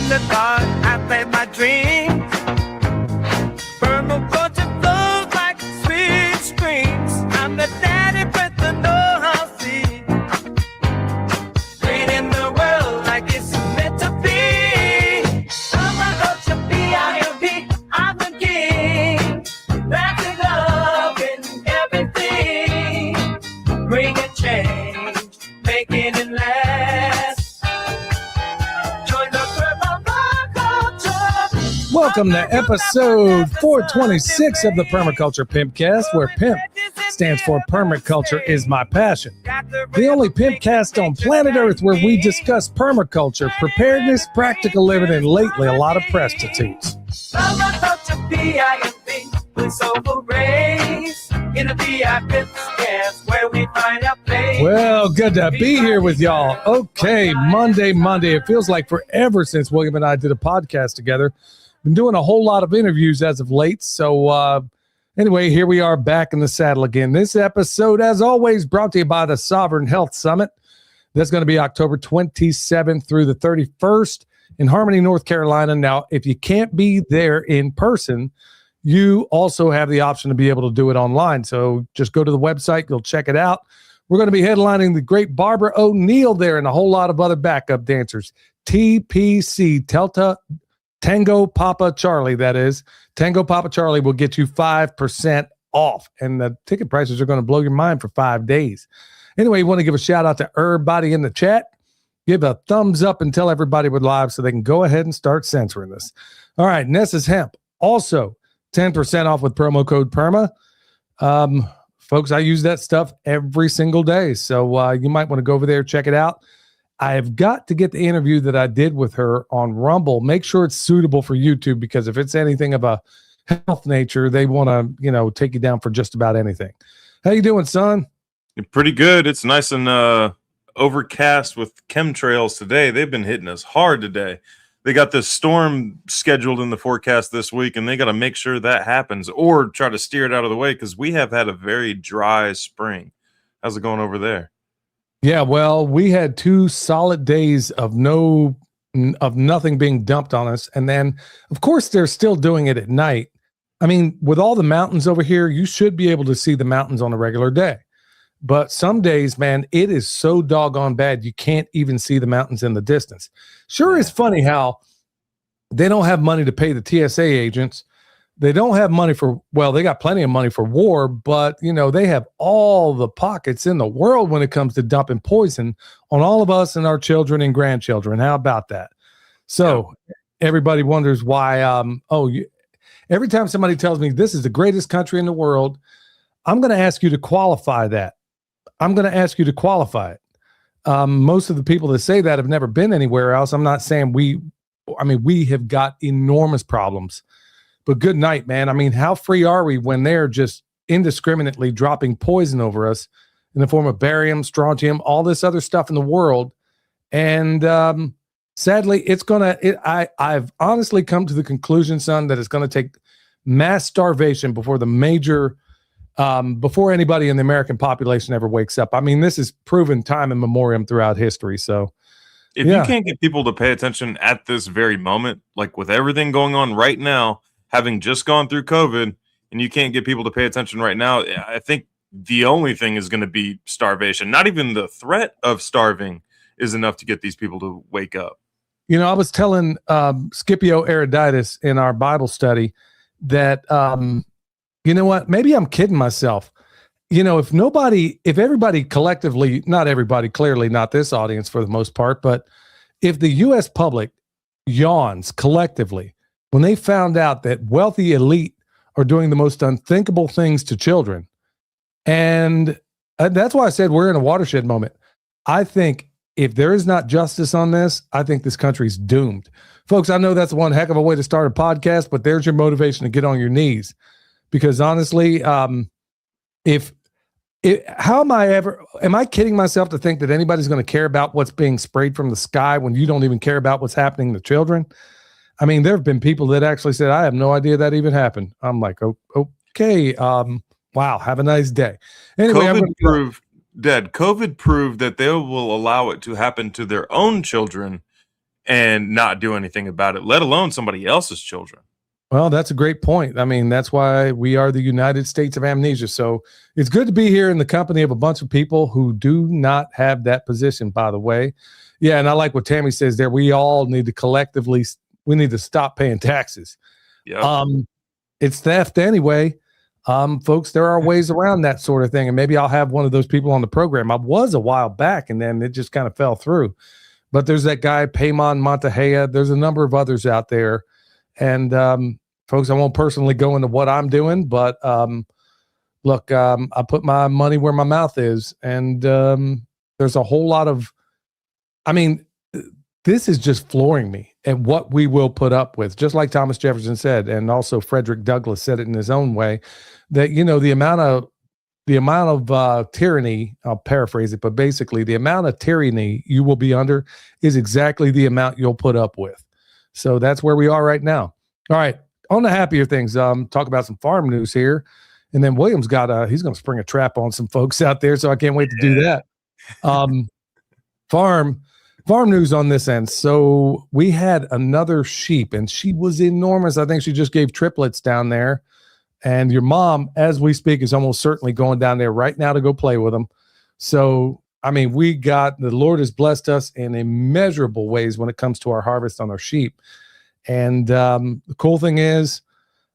In the dark, I play my dreams. Permaculture flows like sweet streams. I'm the daddy with the know-how seed. Green in the world like it's meant to be. Permaculture, P-I-M-P, I'm the king. Wrapping up in everything. Bringing change, making it last. Join the permaculture. Welcome to episode 426 of the Permaculture Pimpcast, where PIMP stands for Permaculture is my passion. The only Pimpcast on planet Earth where we discuss permaculture, preparedness, practical living, and lately a lot of prostitutes. Permaculture, P-I-M-P, with soulful rays. In the Pimpcast, where we find our place. Well, good to be here with y'all. Okay, Monday. It feels like forever since William and I did a podcast together. Been doing a whole lot of interviews as of late. So anyway, here we are back in the saddle again. This episode, as always, brought to you by the Sovereign Health Summit. That's going to be October 27th through the 31st in Harmony, North Carolina. Now, if you can't be there in person, you also have the option to be able to do it online. So just go to the website. You'll check it out. We're going to be headlining the great Barbara O'Neill there and a whole lot of other backup dancers. TPC, Delta Tango Papa Charlie, that is. Tango Papa Charlie will get you 5% off. And the ticket prices are going to blow your mind for 5 days. Anyway, you want to give a shout out to everybody in the chat. Give a thumbs up and tell everybody we're live so they can go ahead and start censoring this. All right, Nessa's Hemp. Also, 10% off with promo code PERMA. Folks, I use that stuff every single day. So you might want to go over there, check it out. I have got to get the interview that I did with her on Rumble. Make sure it's suitable for YouTube, because if it's anything of a health nature, they want to, take you down for just about anything. How you doing, son? Pretty good. It's nice and overcast with chemtrails today. They've been hitting us hard today. They got this storm scheduled in the forecast this week, and they got to make sure that happens or try to steer it out of the way, because we have had a very dry spring. How's it going over there? Yeah, well, we had 2 solid days of nothing being dumped on us. And then, of course, they're still doing it at night. I mean, with all the mountains over here, you should be able to see the mountains on a regular day. But some days, man, it is so doggone bad, you can't even see the mountains in the distance. Sure, it's funny how they don't have money to pay the TSA agents. They don't have money they got plenty of money for war, but, they have all the pockets in the world when it comes to dumping poison on all of us and our children and grandchildren. How about that? So everybody wonders why, every time somebody tells me this is the greatest country in the world, I'm going to ask you to qualify that. I'm going to ask you to qualify it. Most of the people that say that have never been anywhere else. I'm not saying we have got enormous problems. But good night, man. I mean, how free are we when they're just indiscriminately dropping poison over us in the form of barium, strontium, all this other stuff in the world? And sadly, I've honestly come to the conclusion, son, that it's going to take mass starvation before before anybody in the American population ever wakes up. I mean, this is proven time in memoriam throughout history. So if you can't get people to pay attention at this very moment, like with everything going on right now, having just gone through COVID, and you can't get people to pay attention right now, I think the only thing is going to be starvation. Not even the threat of starving is enough to get these people to wake up. I was telling Scipio Eruditus in our Bible study that, you know what, maybe I'm kidding myself. If everybody collectively, not everybody, clearly not this audience for the most part, but if the U.S. public yawns collectively when they found out that wealthy elite are doing the most unthinkable things to children. And that's why I said we're in a watershed moment. I think if there is not justice on this, I think this country's doomed. Folks, I know that's one heck of a way to start a podcast, but there's your motivation to get on your knees. Because honestly, am I kidding myself to think that anybody's going to care about what's being sprayed from the sky when you don't even care about what's happening to children? I mean, there have been people that actually said, I have no idea that even happened. I'm like, okay. Wow. Have a nice day. Anyway, COVID proved that they will allow it to happen to their own children and not do anything about it, let alone somebody else's children. Well, that's a great point. I mean, that's why we are the United States of amnesia. So it's good to be here in the company of a bunch of people who do not have that position, by the way. Yeah, and I like what Tammy says there. We all need to collectively, we need to stop paying taxes. Yeah. It's theft anyway. Folks, there are ways around that sort of thing. And maybe I'll have one of those people on the program. I was a while back, and then it just kind of fell through. But there's that guy, Paymon Montahea. There's a number of others out there. And folks, I won't personally go into what I'm doing, but look, I put my money where my mouth is. And there's a whole lot of, I mean, this is just flooring me at what we will put up with, just like Thomas Jefferson said, and also Frederick Douglass said it in his own way, that, you know, the amount of tyranny, I'll paraphrase it, but basically the amount of tyranny you will be under is exactly the amount you'll put up with. So that's where we are right now. All right, on the happier things, talk about some farm news here. And then William's got he's going to spring a trap on some folks out there, so I can't wait to do that. Farm news on this end. So we had another sheep, and she was enormous. I think she just gave triplets down there. And your mom, as we speak, is almost certainly going down there right now to go play with them. So, I mean, the Lord has blessed us in immeasurable ways when it comes to our harvest on our sheep. And the cool thing is,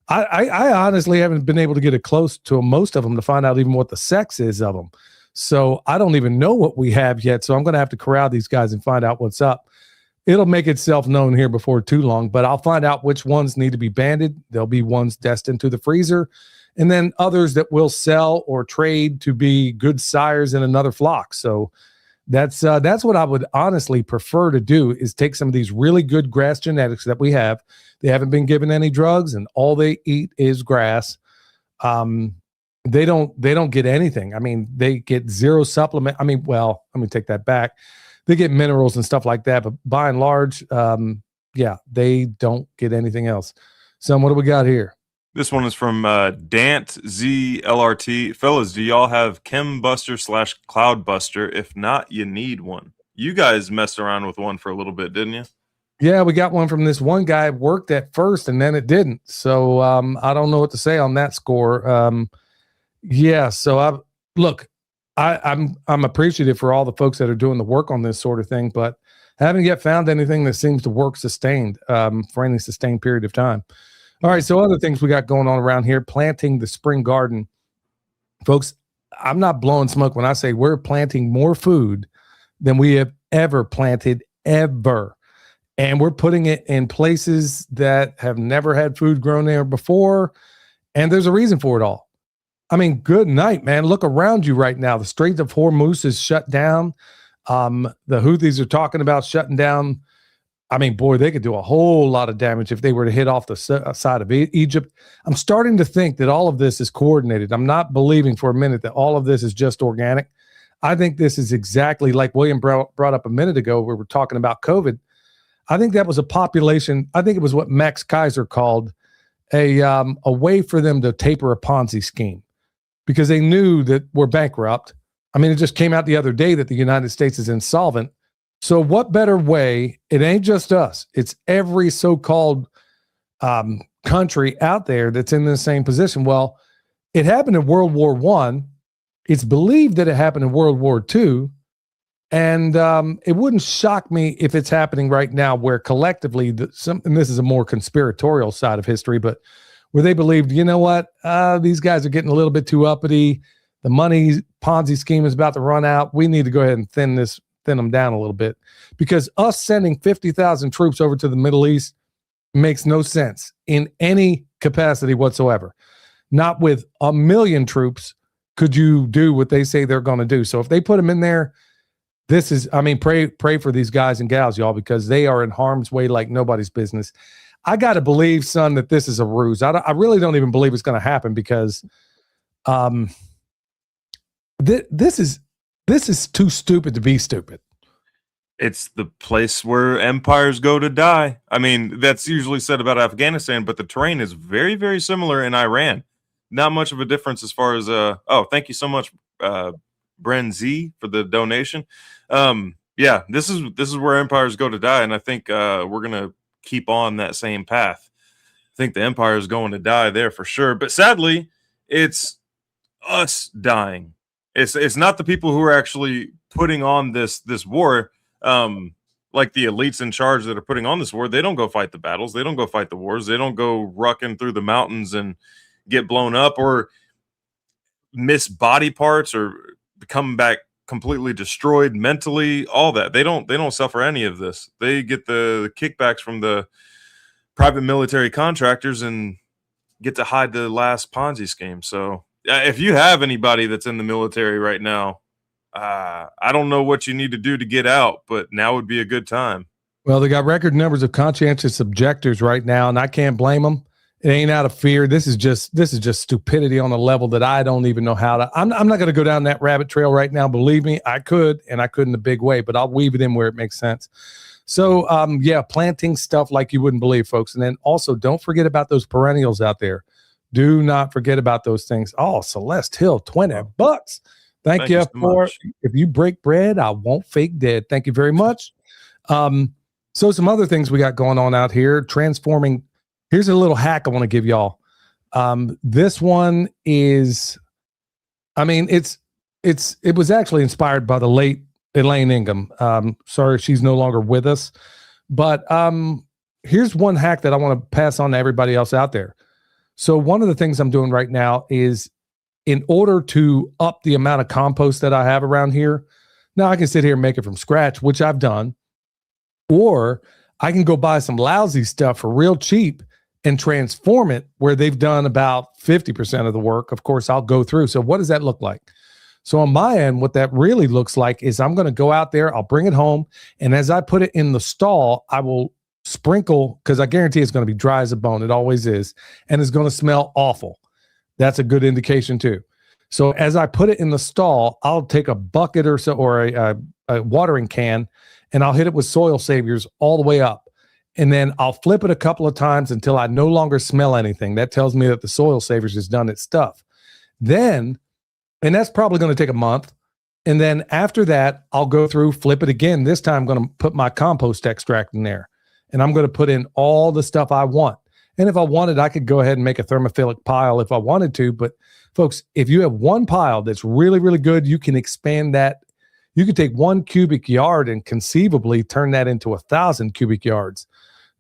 I honestly haven't been able to get it close to most of them to find out even what the sex is of them. So I don't even know what we have yet. So I'm going to have to corral these guys and find out what's up. It'll make itself known here before too long, but I'll find out which ones need to be banded. There'll be ones destined to the freezer, and then others that will sell or trade to be good sires in another flock. So that's what I would honestly prefer to do, is take some of these really good grass genetics that we have. They haven't been given any drugs, and all they eat is grass. They don't get anything. I mean, they get zero supplement. I mean, well, let me take that back. They get minerals and stuff like that, but by and large, they don't get anything else. So what do we got here? This one is from Dant Z LRT. Fellas, do y'all have Chem Buster / Cloud Buster? If not, you need one. You guys messed around with one for a little bit, didn't you? Yeah, we got one from this one guy. It worked at first, and then it didn't. So I don't know what to say on that score. So I'm appreciative for all the folks that are doing the work on this sort of thing, but haven't yet found anything that seems to work sustained for any sustained period of time. All right, so other things we got going on around here, planting the spring garden. Folks, I'm not blowing smoke when I say we're planting more food than we have ever planted, ever. And we're putting it in places that have never had food grown there before, and there's a reason for it all. I mean, good night, man. Look around you right now. The Strait of Hormuz is shut down. The Houthis are talking about shutting down. I mean, boy, they could do a whole lot of damage if they were to hit off the side of Egypt. I'm starting to think that all of this is coordinated. I'm not believing for a minute that all of this is just organic. I think this is exactly like William brought up a minute ago, where we're talking about COVID. I think that was a population. I think it was what Max Kaiser called a way for them to taper a Ponzi scheme, because they knew that we're bankrupt. I mean, it just came out the other day that the United States is insolvent. So what better way? It ain't just us. It's every so-called country out there that's in the same position. Well, it happened in World War I. It's believed that it happened in World War II. And it wouldn't shock me if it's happening right now, where collectively, and this is a more conspiratorial side of history, but where they believed, you know what, these guys are getting a little bit too uppity. The money Ponzi scheme is about to run out. We need to go ahead and thin them down a little bit, because us sending 50,000 troops over to the Middle East makes no sense in any capacity whatsoever. Not with 1 million troops could you do what they say they're going to do. So if they put them in there, pray for these guys and gals, y'all, because they are in harm's way like nobody's business. I got to believe, son, that this is a ruse. I really don't even believe it's going to happen, because this is too stupid to be stupid. It's the place where empires go to die. I mean, that's usually said about Afghanistan, but the terrain is very, very similar in Iran. Not much of a difference as far as thank you so much, Bren Z, for the donation. yeah, this is where empires go to die, and I think we're gonna keep on that same path. I think the empire is going to die there for sure. But sadly, it's us dying. It's not the people who are actually putting on this war. Like the elites in charge that are putting on this war, they don't go fight the battles. They don't go fight the wars. They don't go rucking through the mountains and get blown up or miss body parts or come back completely destroyed mentally. All that they don't suffer any of this. They get the kickbacks from the private military contractors and get to hide the last Ponzi scheme. So if you have anybody that's in the military right now, I don't know what you need to do to get out, but now would be a good time. Well, they got record numbers of conscientious objectors right now, and I can't blame them. It ain't out of fear. This is just stupidity on a level that I don't even know how to. I'm not going to go down that rabbit trail right now. Believe me, I could, and I could in a big way, but I'll weave it in where it makes sense. So, yeah, planting stuff like you wouldn't believe, folks. And then also, don't forget about those perennials out there. Do not forget about those things. Oh, Celeste Hill, $20. Thank you so for much. If you break bread, I won't fake dead. Thank you very much. So some other things we got going on out here. Transforming. Here's a little hack I want to give y'all. This one is, I mean, it was actually inspired by the late Elaine Ingham. Sorry, she's no longer with us. But here's one hack that I want to pass on to everybody else out there. So one of the things I'm doing right now is, in order to up the amount of compost that I have around here, now I can sit here and make it from scratch, which I've done, or I can go buy some lousy stuff for real cheap and transform it where they've done about 50% of the work. Of course, I'll go through. So what does that look like? So on my end, what that really looks like is I'm going to go out there, I'll bring it home, and as I put it in the stall, I will sprinkle, because I guarantee it's going to be dry as a bone. It always is. And it's going to smell awful. That's a good indication too. So as I put it in the stall, I'll take a bucket or so, or a watering can, and I'll hit it with soil saviors all the way up. And then I'll flip it a couple of times until I no longer smell anything. That tells me that the soil saviors has done its stuff. Then, and that's probably going to take a month. And then after that, I'll go through, flip it again. This time I'm going to put my compost extract in there, and I'm going to put in all the stuff I want. And if I wanted, I could go ahead and make a thermophilic pile if I wanted to. But folks, if you have one pile that's really, really good, you can expand that. You could take 1 cubic yard and conceivably turn that into 1,000 cubic yards.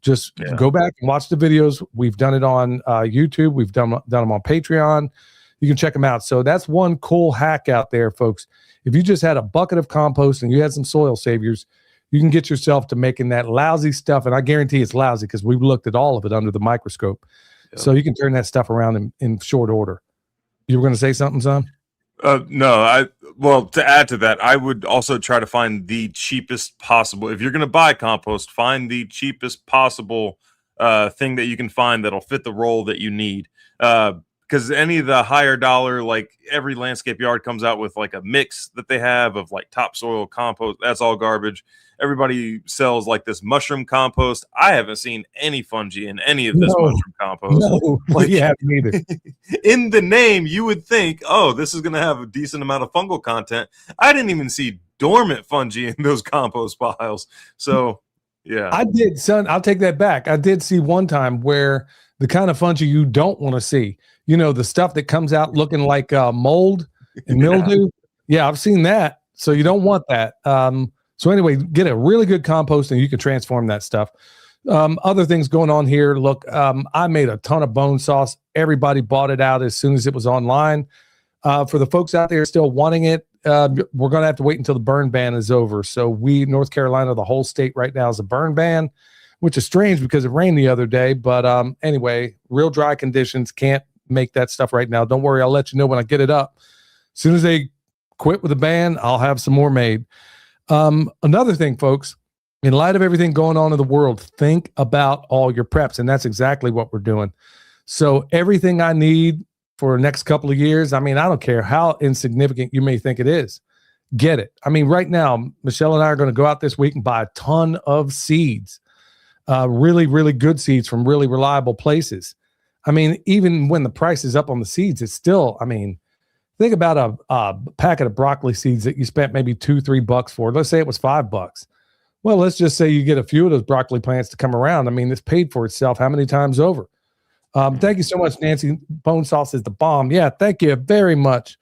Just go back and watch the videos. We've done it on YouTube. We've done them on Patreon. You can check them out. So that's one cool hack out there, folks. If you just had a bucket of compost and you had some soil saviors, you can get yourself to making that lousy stuff. And I guarantee it's lousy because we've looked at all of it under the microscope. Yep. So you can turn that stuff around in short order. You were going to say something, son? No, well, to add to that, I would also try to find the cheapest possible. If you're going to buy compost, find the cheapest possible thing that you can find that'll fit the role that you need. Because any of the higher dollar, like every landscape yard comes out with like a mix that they have of like topsoil compost. That's all garbage. Everybody sells like this mushroom compost. I haven't seen any fungi in any of this mushroom compost. No, like, yeah, neither. In the name, you would think, oh, this is going to have a decent amount of fungal content. I didn't even see dormant fungi in those compost piles. So, yeah. I did, son. I'll take that back. I did see one time where the kind of fungi you don't want to see, you know, the stuff that comes out looking like mold and mildew. Yeah, I've seen that. So you don't want that. So anyway, get a really good compost and you can transform that stuff. Other things going on here. Look, I made a ton of bone sauce. Everybody bought it out as soon as it was online. For the folks out there still wanting it, we're going to have to wait until the burn ban is over. So North Carolina, the whole state right now is a burn ban, which is strange because it rained the other day. But anyway, real dry conditions, can't make that stuff right now. Don't worry, I'll let you know when I get it up. As soon as they quit with the ban, I'll have some more made. Another thing, folks, in light of everything going on in the world, think about all your preps. And that's exactly what we're doing. So everything I need for the next couple of years, I mean, I don't care how insignificant you may think it is, get it. I mean, right now, Michelle and I are going to go out this week and buy a ton of seeds, really, really good seeds from really reliable places. I mean, even when the price is up on the seeds, it's still, I mean, Think about a packet of broccoli seeds that you spent maybe $2-3 for. Let's say it was $5. Well, let's just say you get a few of those broccoli plants to come around. I mean, it's paid for itself how many times over? Thank you so much, Nancy. Bone sauce is the bomb. Yeah, thank you very much.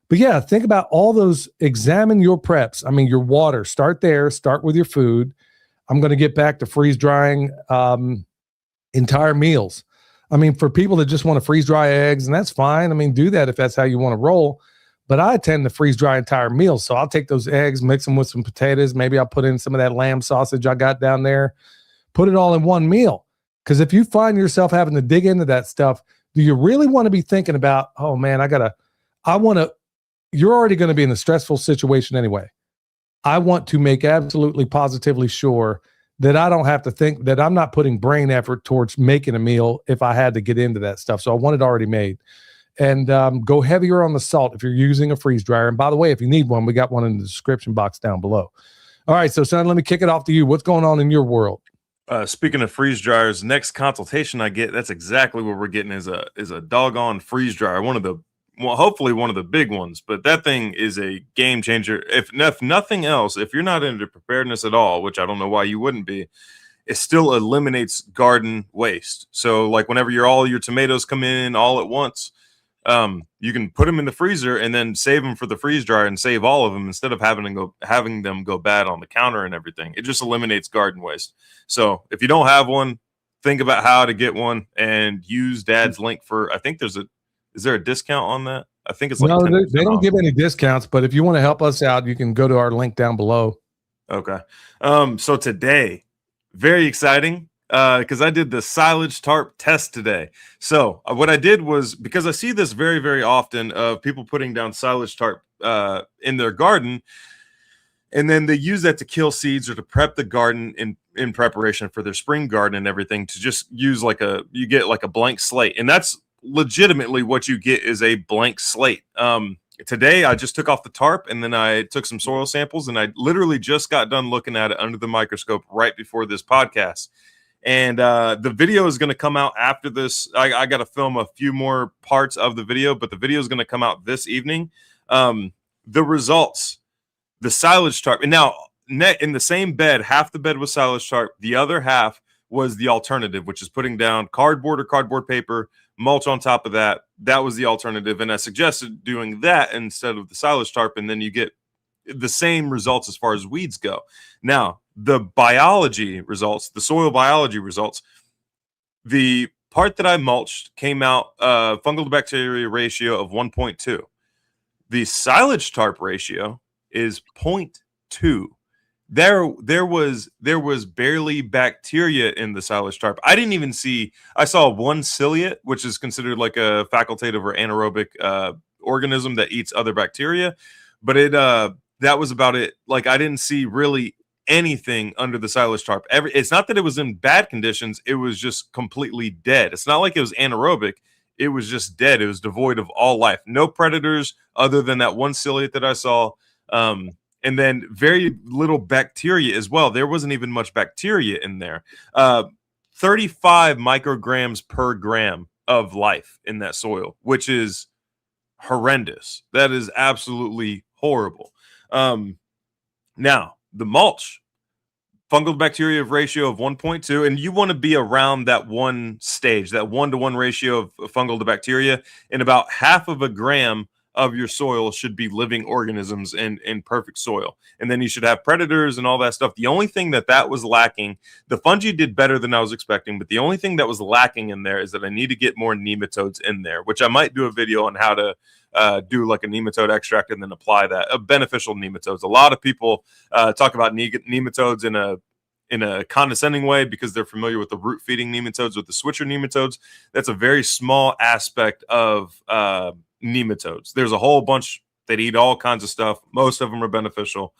But yeah, think about all those. Examine your preps. I mean, your water. Start there. Start with your food. I'm going to get back to freeze drying entire meals. I mean, for people that just want to freeze dry eggs, and that's fine. I mean, do that if that's how you want to roll. But I tend to freeze dry entire meals. So I'll take those eggs, mix them with some potatoes. Maybe I'll put in some of that lamb sausage I got down there, put it all in one meal. Because if you find yourself having to dig into that stuff, do you really want to be thinking about, oh man, you're already going to be in a stressful situation anyway. I want to make absolutely positively sure that I don't have to think, that I'm not putting brain effort towards making a meal if I had to get into that stuff. So I want it already made. And go heavier on the salt if you're using a freeze dryer. And by the way, if you need one, we got one in the description box down below. All right, so son, let me kick it off to you. What's going on in your world? Speaking of freeze dryers, next consultation I get, that's exactly what we're getting is a doggone freeze dryer. Hopefully one of the big ones, but that thing is a game changer. If nothing else, if you're not into preparedness at all, which I don't know why you wouldn't be, it still eliminates garden waste. So like whenever all your tomatoes come in all at once, you can put them in the freezer and then save them for the freeze dryer and save all of them instead of having them go bad on the counter and everything. It just eliminates garden waste. So if you don't have one, think about how to get one and use Dad's link for, I think is there a discount on that? I think it's like no, they don't give any discounts, but if you want to help us out, you can go to our link down below. Okay. So today, very exciting. Because I did the silage tarp test today. So what I did was, because I see this very, very often of people putting down silage tarp in their garden, and then they use that to kill seeds or to prep the garden in preparation for their spring garden and everything, to just use you get like a blank slate. And that's legitimately what you get, is a blank slate. Today I just took off the tarp and then I took some soil samples, and I literally just got done looking at it under the microscope right before this podcast. And the video is going to come out after this. I got to film a few more parts of the video, but the video is going to come out this evening. The results, the silage tarp. And now in the same bed, half the bed was silage tarp. The other half was the alternative, which is putting down cardboard or cardboard paper, mulch on top of that. That was the alternative. And I suggested doing that instead of the silage tarp. And then you get the same results as far as weeds go. Now, the biology results, the soil biology results, the part that I mulched came out fungal to bacteria ratio of 1.2. The silage tarp ratio is 0.2. There was barely bacteria in the silage tarp. I saw one ciliate, which is considered like a facultative or anaerobic organism that eats other bacteria, but that was about it. Like, I didn't see really anything under the silage tarp. It's not that it was in bad conditions, it was just completely dead. It's not like it was anaerobic, it was just dead. It was devoid of all life, no predators other than that one ciliate that I saw, and then very little bacteria as well. There wasn't even much bacteria in there. 35 micrograms per gram of life in that soil, which is horrendous. That is absolutely horrible. Now, the mulch, fungal bacteria ratio of 1.2, and you want to be around that one stage, that 1-to-1 ratio of fungal to bacteria, and about half of a gram of your soil should be living organisms in perfect soil. And then you should have predators and all that stuff. The only thing that was lacking, the fungi did better than I was expecting, but the only thing that was lacking in there is that I need to get more nematodes in there, which I might do a video on how to do like a nematode extract and then apply that. Beneficial nematodes. A lot of people talk about nematodes in a condescending way because they're familiar with the root feeding nematodes, with the switcher nematodes. That's a very small aspect of nematodes. There's a whole bunch that eat all kinds of stuff. Most of them are beneficial.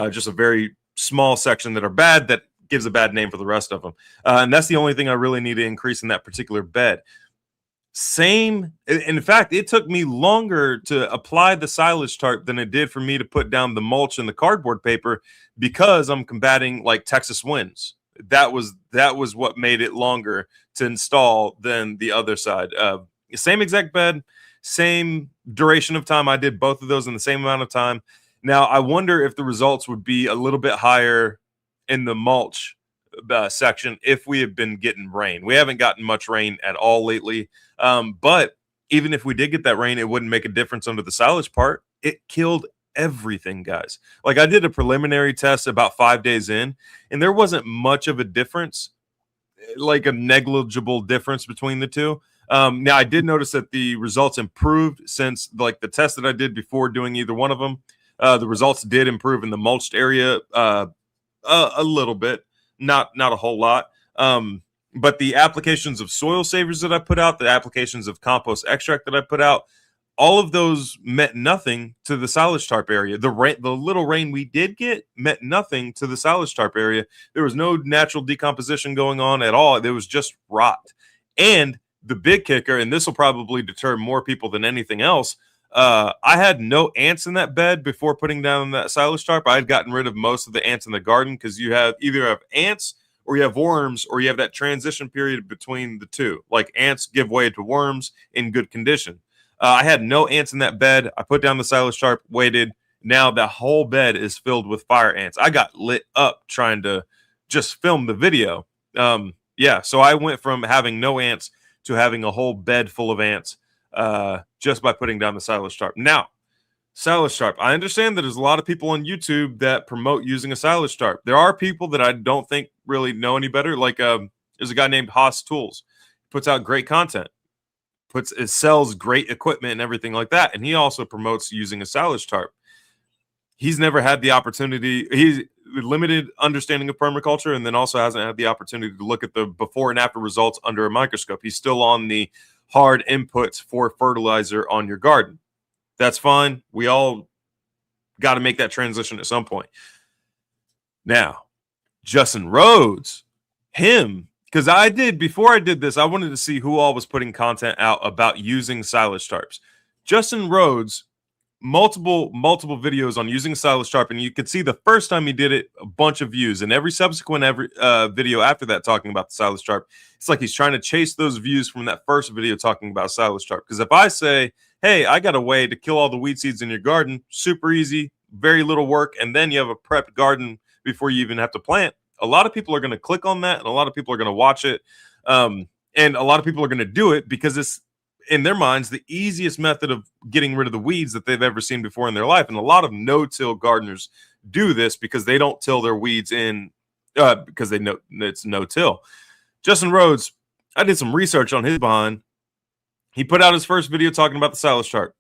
Just a very small section that are bad that gives a bad name for the rest of them. And that's the only thing I really need to increase in that particular bed. In fact, it took me longer to apply the silage tarp than it did for me to put down the mulch and the cardboard paper, because I'm combating like Texas winds. That was what made it longer to install than the other side. Same exact bed, same duration of time. I did both of those in the same amount of time. Now, I wonder if the results would be a little bit higher in the mulch section if we have been getting rain. We haven't gotten much rain at all lately. But even if we did get that rain, it wouldn't make a difference under the silage part. It killed everything, guys. Like, I did a preliminary test about 5 days in, and there wasn't much of a difference, like a negligible difference between the two. Now, I did notice that the results improved since like the test that I did before doing either one of them. The results did improve in the mulched area a little bit, not a whole lot. But the applications of soil savers that I put out, the applications of compost extract that I put out, all of those meant nothing to the silage tarp area. The little rain we did get meant nothing to the silage tarp area. There was no natural decomposition going on at all. There was just rot. And the big kicker, and this will probably deter more people than anything else, I had no ants in that bed before putting down that silage tarp. I had gotten rid of most of the ants in the garden because you either have ants or you have worms, or you have that transition period between the two. Like, ants give way to worms in good condition. I had no ants in that bed. I put down the silage tarp, waited. Now the whole bed is filled with fire ants. I got lit up trying to just film the video. So I went from having no ants to having a whole bed full of ants just by putting down the silage tarp. Now, silage tarp. I understand that there's a lot of people on YouTube that promote using a silage tarp. There are people that I don't think really know any better. Like, there's a guy named Haas Tools. Puts out great content. It sells great equipment and everything like that. And he also promotes using a silage tarp. He's never had the opportunity. He's limited understanding of permaculture, and then also hasn't had the opportunity to look at the before and after results under a microscope. He's still on the hard inputs for fertilizer on your garden. That's fine. We all got to make that transition at some point. Now, Justin Rhodes, because before I did this, I wanted to see who all was putting content out about using silage tarps. Justin Rhodes, multiple videos on using silage tarp, and you could see the first time he did it, a bunch of views, and every subsequent video after that talking about the silage tarp, it's like he's trying to chase those views from that first video talking about silage tarp. Because if I say, hey, I got a way to kill all the weed seeds in your garden, super easy, very little work, and then you have a prepped garden before you even have to plant, a lot of people are going to click on that, and a lot of people are going to watch it, and a lot of people are going to do it because it's, in their minds, the easiest method of getting rid of the weeds that they've ever seen before in their life. And a lot of no-till gardeners do this because they don't till their weeds in because they know it's no-till. Justin Rhodes, I did some research on his behind. He put out his first video talking about the silage tarp.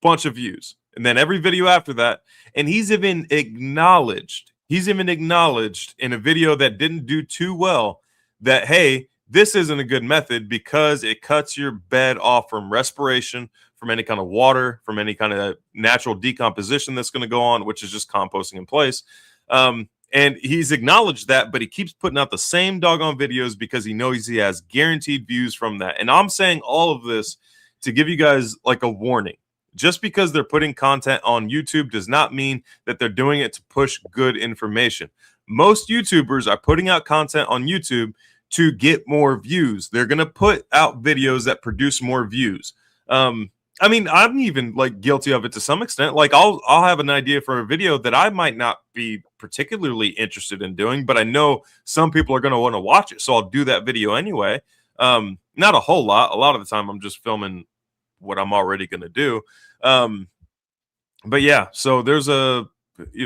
Bunch of views. And then every video after that, and he's even acknowledged in a video that didn't do too well that, hey, this isn't a good method because it cuts your bed off from respiration, from any kind of water, from any kind of natural decomposition that's going to go on, which is just composting in place. And he's acknowledged that, but he keeps putting out the same doggone videos because he knows he has guaranteed views from that. And I'm saying all of this to give you guys like a warning. Just because they're putting content on YouTube does not mean that they're doing it to push good information. Most YouTubers are putting out content on YouTube to get more views. They're going to put out videos that produce more views. I mean, I'm even like guilty of it to some extent. Like I'll have an idea for a video that I might not be particularly interested in doing, but I know some people are going to want to watch it. So I'll do that video anyway. Not a whole lot. A lot of the time I'm just filming what I'm already going to do. But yeah, so there's a,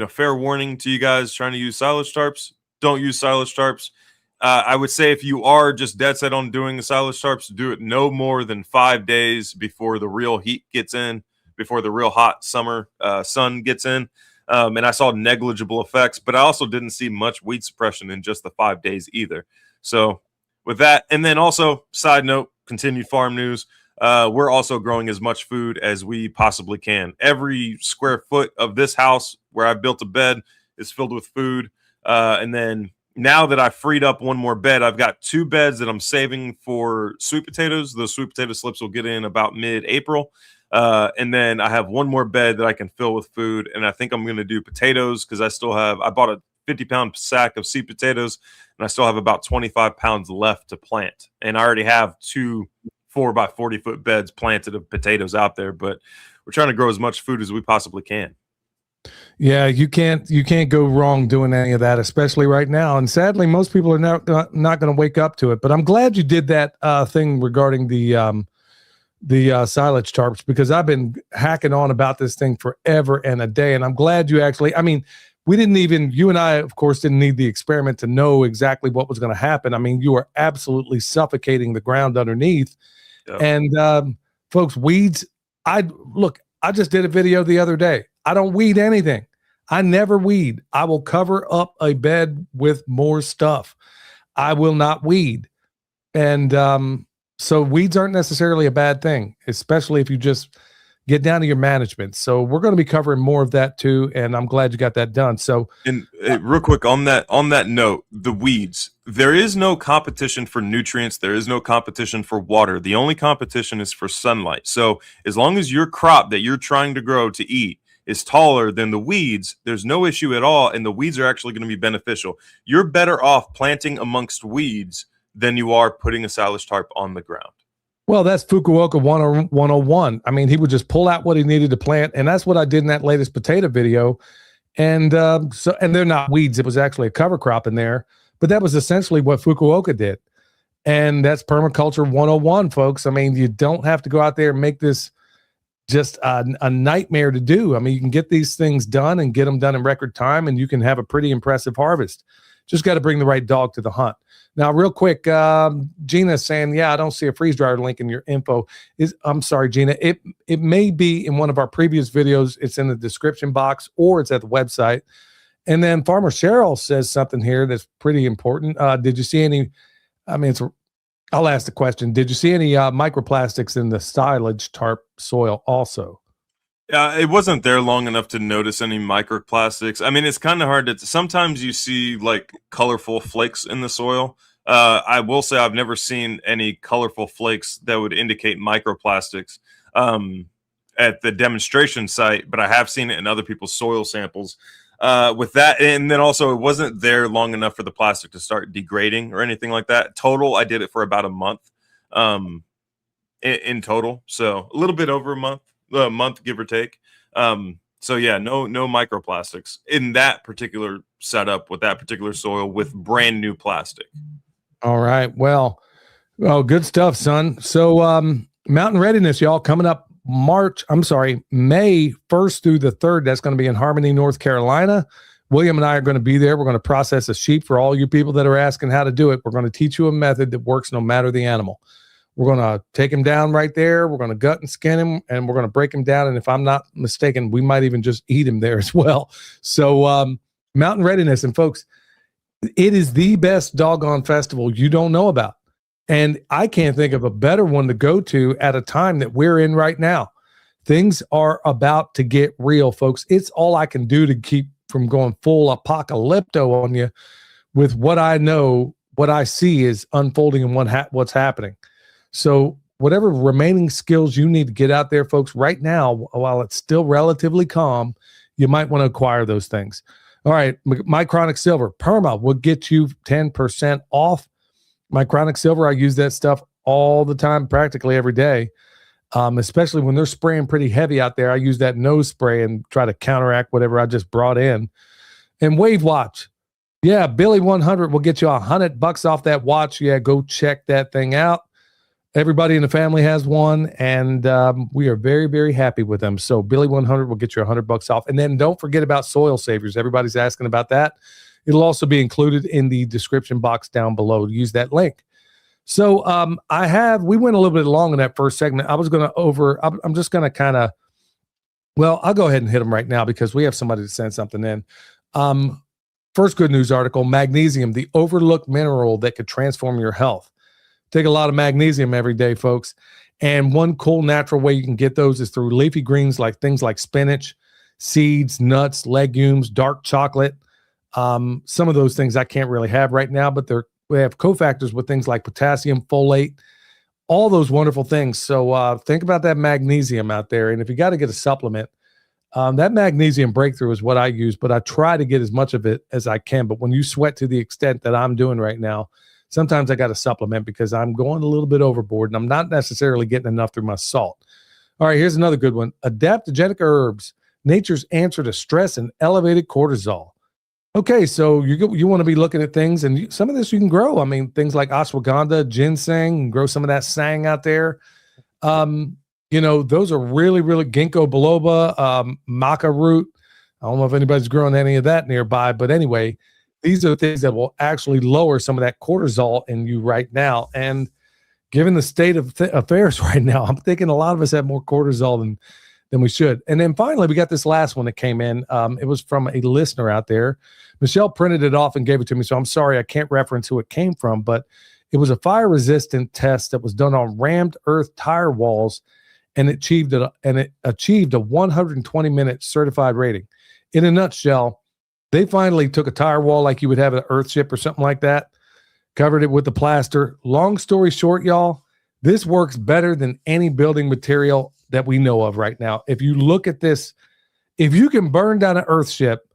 fair warning to you guys trying to use silage tarps. Don't use silage tarps. I would say if you are just dead set on doing the silage tarps, do it no more than 5 days before the real heat gets in, before the real hot summer sun gets in. And I saw negligible effects, but I also didn't see much weed suppression in just the 5 days either. So with that, and then also, side note, continued farm news, we're also growing as much food as we possibly can. Every square foot of this house where I built a bed is filled with food. And then now that I freed up one more bed, I've got 2 beds that I'm saving for sweet potatoes. Those sweet potato slips will get in about mid-April. And then I have one more bed that I can fill with food. And I think I'm going to do potatoes because I bought a 50-pound sack of seed potatoes, and I still have about 25 pounds left to plant. And I already have 2 4 by 40 foot beds planted of potatoes out there, but we're trying to grow as much food as we possibly can. Yeah, you can't go wrong doing any of that, especially right now. And sadly, most people are not going to wake up to it. But I'm glad you did that thing regarding the silage tarps, because I've been hacking on about this thing forever and a day. And I'm glad you actually, I mean, you and I, of course, didn't need the experiment to know exactly what was going to happen. I mean, you are absolutely suffocating the ground underneath. Yep. And folks, weeds, I just did a video the other day. I don't weed anything. I never weed. I will cover up a bed with more stuff. I will not weed. And so weeds aren't necessarily a bad thing, especially if you just get down to your management. So we're going to be covering more of that too, and I'm glad you got that done. So, and real quick on that note, the weeds, there is no competition for nutrients. There is no competition for water. The only competition is for sunlight. So as long as your crop that you're trying to grow to eat is taller than the weeds, there's no issue at all, and the weeds are actually going to be beneficial. You're better off planting amongst weeds than you are putting a silage tarp on the ground. Well, that's Fukuoka 101. I mean, he would just pull out what he needed to plant, and that's what I did in that latest potato video. And and they're not weeds. It was actually a cover crop in there, but that was essentially what Fukuoka did. And that's permaculture 101, folks. I mean, you don't have to go out there and make this just a nightmare to do. I mean, you can get these things done and get them done in record time, and you can have a pretty impressive harvest. Just got to bring the right dog to the hunt. Now, real quick, Gina's saying, yeah, I don't see a freeze dryer link in your info. I'm sorry, Gina. It may be in one of our previous videos. It's in the description box, or it's at the website. And then Farmer Cheryl says something here that's pretty important. Did you see any, I'll ask the question. Did you see any microplastics in the silage tarp soil also? It wasn't there long enough to notice any microplastics. I mean, it's kind of hard to, sometimes you see like colorful flakes in the soil. I will say I've never seen any colorful flakes that would indicate microplastics at the demonstration site, but I have seen it in other people's soil samples. With that, and then also it wasn't there long enough for the plastic to start degrading or anything like that. Total, I did it for about a month in total. So a little bit over a month, give or take. So yeah, no microplastics in that particular setup with that particular soil with brand new plastic. All right. Well, good stuff, son. So mountain readiness, y'all, coming up May 1st through the 3rd. That's going to be in Harmony, North Carolina. William and I are going to be there. We're going to process a sheep for all you people that are asking how to do it. We're going to teach you a method that works no matter the animal. We're going to take him down right there. We're going to gut and skin him, and we're going to break him down. And if I'm not mistaken, we might even just eat him there as well. So mountain readiness. And folks, it is the best doggone festival you don't know about. And I can't think of a better one to go to at a time that we're in right now. Things are about to get real, folks. It's all I can do to keep from going full apocalypto on you with what I know, what I see is unfolding and what's happening. So whatever remaining skills you need to get out there, folks, right now, while it's still relatively calm, you might want to acquire those things. All right, Mycronic Silver, Perma will get you 10% off. Mycronic Silver, I use that stuff all the time, practically every day, especially when they're spraying pretty heavy out there. I use that nose spray and try to counteract whatever I just brought in. And Wave Watch, yeah, Billy 100 will get you $100 off that watch. Yeah, go check that thing out. Everybody in the family has one, and we are very, very happy with them. So Billy 100 will get you $100 off. And then don't forget about Soil Saviors. Everybody's asking about that. It'll also be included in the description box down below. Use that link. So we went a little bit long in that first segment. I'm just going to kind of, I'll go ahead and hit them right now because we have somebody to send something in. First good news article, magnesium, the overlooked mineral that could transform your health. Take a lot of magnesium every day, folks. And one cool natural way you can get those is through leafy greens, like things like spinach, seeds, nuts, legumes, dark chocolate. Some of those things I can't really have right now, but we have cofactors with things like potassium, folate, all those wonderful things. So think about that magnesium out there. And if you got to get a supplement, that magnesium breakthrough is what I use, but I try to get as much of it as I can. But when you sweat to the extent that I'm doing right now, sometimes I got to supplement because I'm going a little bit overboard and I'm not necessarily getting enough through my salt. All right, here's another good one. Adaptogenic herbs, nature's answer to stress and elevated cortisol. Okay, so you want to be looking at things, and some of this you can grow. I mean, things like ashwagandha, ginseng, grow some of that sang out there. Those are really, really ginkgo biloba, maca root. I don't know if anybody's growing any of that nearby, but anyway, these are things that will actually lower some of that cortisol in you right now. And given the state of affairs right now, I'm thinking a lot of us have more cortisol than we should. And then finally, we got this last one that came in. It was from a listener out there. Michelle printed it off and gave it to me, so I'm sorry I can't reference who it came from, but it was a fire-resistant test that was done on rammed earth tire walls, and it achieved a 120-minute certified rating. In a nutshell, they finally took a tire wall like you would have an earth ship or something like that, covered it with the plaster. Long story short, y'all, this works better than any building material that we know of right now. If you look at this, if you can burn down an earth ship,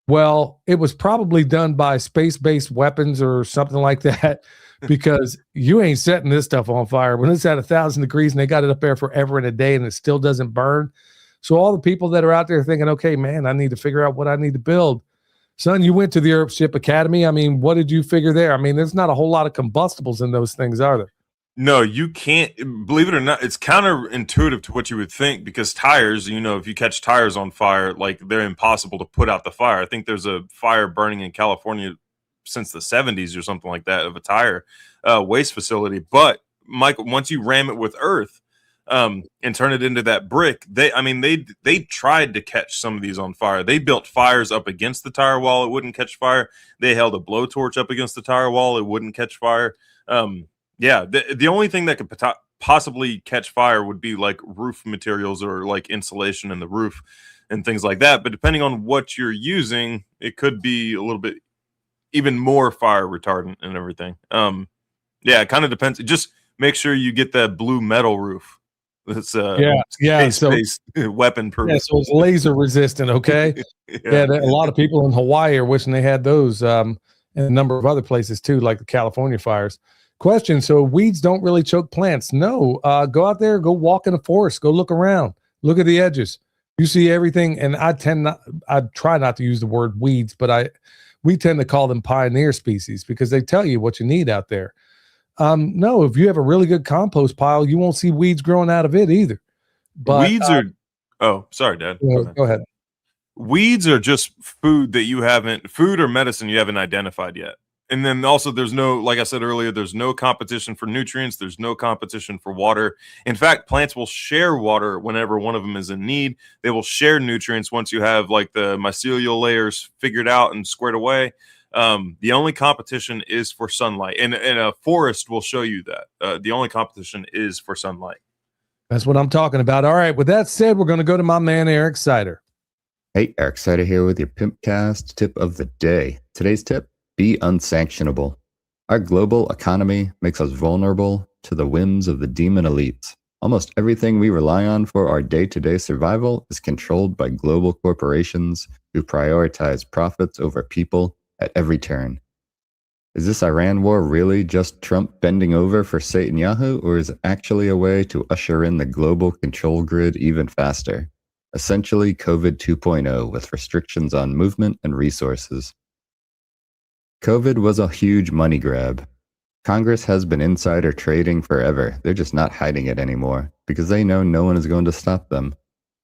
well, it was probably done by space-based weapons or something like that, because you ain't setting this stuff on fire when it's at 1,000 degrees and they got it up there forever and a day and it still doesn't burn. So all the people that are out there thinking, okay, man, I need to figure out what I need to build. Son, you went to the Earthship Academy. I mean, what did you figure there? I mean, there's not a whole lot of combustibles in those things, are there? No, you can't. Believe it or not, it's counterintuitive to what you would think, because tires, if you catch tires on fire, like, they're impossible to put out the fire. I think there's a fire burning in California since the 70s or something like that of a tire waste facility. But Michael, once you ram it with earth and turn it into that brick, they tried to catch some of these on fire. They built fires up against the tire wall, it wouldn't catch fire. They held a blowtorch up against the tire wall, it wouldn't catch fire. Yeah, the only thing that could possibly catch fire would be like roof materials or like insulation in the roof and things like that. But depending on what you're using, it could be a little bit even more fire retardant and everything. Yeah, it kind of depends. Just make sure you get that blue metal roof. That's space-based, weapon proof. Yeah, so it's laser resistant. Okay. Yeah, a lot of people in Hawaii are wishing they had those, and a number of other places too, like the California fires. Question: so weeds don't really choke plants? No. Go out there, go walk in the forest, go look around, look at the edges. You see everything, and I try not to use the word weeds, but we tend to call them pioneer species because they tell you what you need out there. No, if you have a really good compost pile, you won't see weeds growing out of it either. But weeds are. Oh, sorry, Dad. Go ahead. Weeds are just food or medicine you haven't identified yet. And then also there's no, like I said earlier, there's no competition for nutrients. There's no competition for water. In fact, plants will share water whenever one of them is in need. They will share nutrients once you have like the mycelial layers figured out and squared away. The only competition is for sunlight, and a forest will show you that. The only competition is for sunlight. That's what I'm talking about. All right. With that said, we're going to go to my man, Eric Sider. Hey, Eric Sider here with your Pimpcast tip of the day. Today's tip: be unsanctionable. Our global economy makes us vulnerable to the whims of the demon elites. Almost everything we rely on for our day-to-day survival is controlled by global corporations who prioritize profits over people at every turn. Is this Iran war really just Trump bending over for Netanyahu, or is it actually a way to usher in the global control grid even faster? Essentially COVID 2.0 with restrictions on movement and resources. COVID was a huge money grab. Congress has been insider trading forever. They're just not hiding it anymore because they know no one is going to stop them.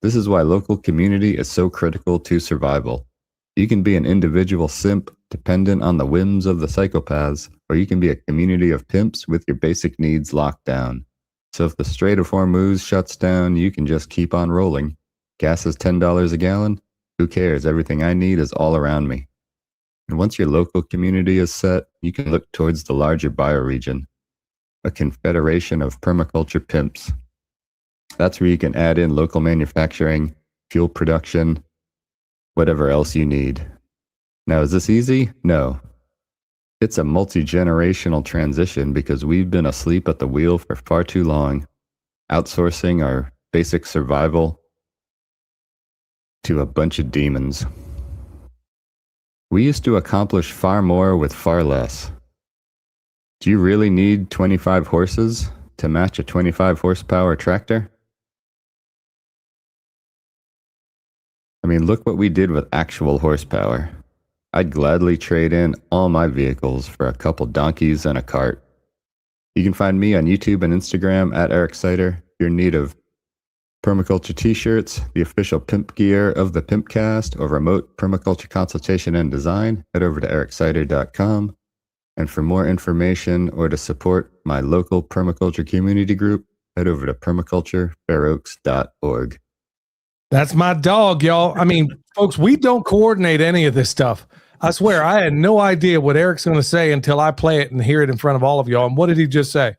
This is why local community is so critical to survival. You can be an individual simp dependent on the whims of the psychopaths, or you can be a community of pimps with your basic needs locked down. So if the Strait of Hormuz shuts down, you can just keep on rolling. Gas is $10 a gallon. Who cares? Everything I need is all around me. And once your local community is set, you can look towards the larger bioregion, a confederation of permaculture pimps. That's where you can add in local manufacturing, fuel production, whatever else you need. Now, is this easy? No. It's a multi-generational transition because we've been asleep at the wheel for far too long, outsourcing our basic survival to a bunch of demons. We used to accomplish far more with far less. Do you really need 25 horses to match a 25 horsepower tractor? I mean, look what we did with actual horsepower. I'd gladly trade in all my vehicles for a couple donkeys and a cart. You can find me on YouTube and Instagram at Eric Sider. If you're in need of permaculture t-shirts, the official pimp gear of the Pimpcast, or remote permaculture consultation and design, head over to ericsider.com. And for more information or to support my local permaculture community group, head over to permaculturefairoaks.org. That's my dog, y'all. I mean, folks, we don't coordinate any of this stuff. I swear, I had no idea what Eric's going to say until I play it and hear it in front of all of y'all. And what did he just say?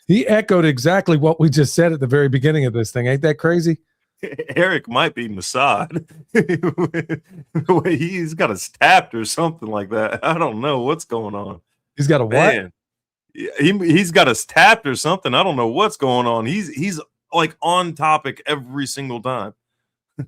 He echoed exactly what we just said at the very beginning of this thing. Ain't that crazy? Eric might be Mossad. He's got us tapped or something like that. I don't know what's going on. He's got a what? Man, he's got us tapped or something. I don't know what's going on. He's like on topic every single time.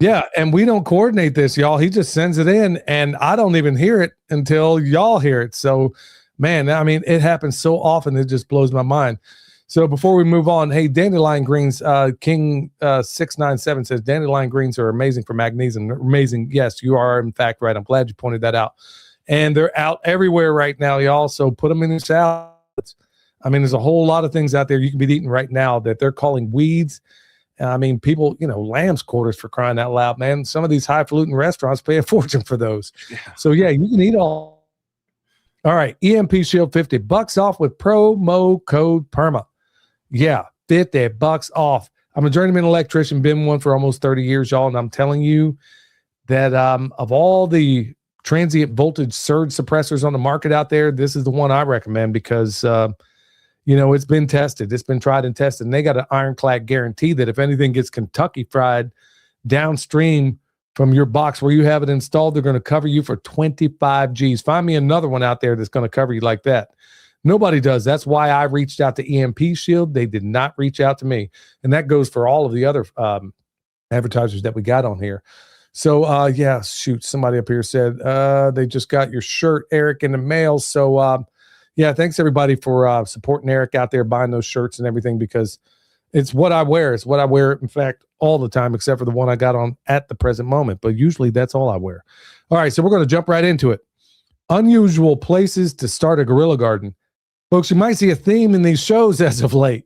Yeah, and we don't coordinate this, y'all. He just sends it in, and I don't even hear it until y'all hear it. So, man, I mean, it happens so often, it just blows my mind. So before we move on, hey, dandelion greens, King 697 says dandelion greens are amazing for magnesium. Amazing. Yes, you are, in fact, right. I'm glad you pointed that out. And they're out everywhere right now, y'all. So put them in your salads. I mean, there's a whole lot of things out there you can be eating right now that they're calling weeds. I mean, people, lamb's quarters, for crying out loud, man. Some of these highfalutin restaurants pay a fortune for those. Yeah. So, yeah, you can eat all. All right, EMP Shield, $50 off with promo code PERMA. Yeah, $50 off. I'm a journeyman electrician, been one for almost 30 years, y'all, and I'm telling you that of all the transient voltage surge suppressors on the market out there, this is the one I recommend because it's been tested. It's been tried and tested. And they got an ironclad guarantee that if anything gets Kentucky fried downstream from your box where you have it installed, they're going to cover you for 25 G's. Find me another one out there that's going to cover you like that. Nobody does. That's why I reached out to EMP Shield. They did not reach out to me. And that goes for all of the other advertisers that we got on here. So, yeah, shoot, somebody up here said they just got your shirt, Eric, in the mail. So, yeah, thanks, everybody, for supporting Eric out there, buying those shirts and everything, because it's what I wear. It's what I wear, in fact, all the time, except for the one I got on at the present moment. But usually that's all I wear. All right, so we're going to jump right into it. Unusual places to start a guerrilla garden. Folks, you might see a theme in these shows as of late.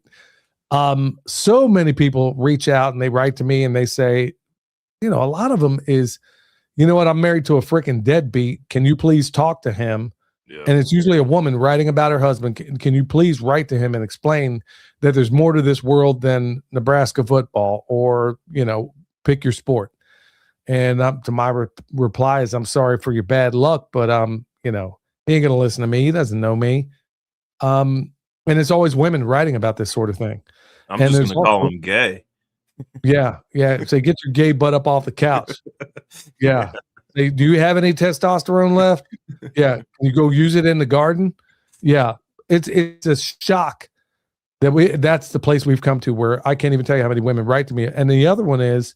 So many people reach out and they write to me and they say, a lot of them is, you know what, I'm married to a freaking deadbeat. Can you please talk to him? Yeah. And it's usually a woman writing about her husband. Can you please write to him and explain that there's more to this world than Nebraska football or, pick your sport? And to my reply is, I'm sorry for your bad luck, but, he ain't going to listen to me. He doesn't know me. And it's always women writing about this sort of thing. I'm just going to call him gay. Yeah. Say, get your gay butt up off the couch. Yeah. Say, do you have any testosterone left? Yeah. Can you go use it in the garden? Yeah. It's a shock that's the place we've come to where I can't even tell you how many women write to me. And the other one is,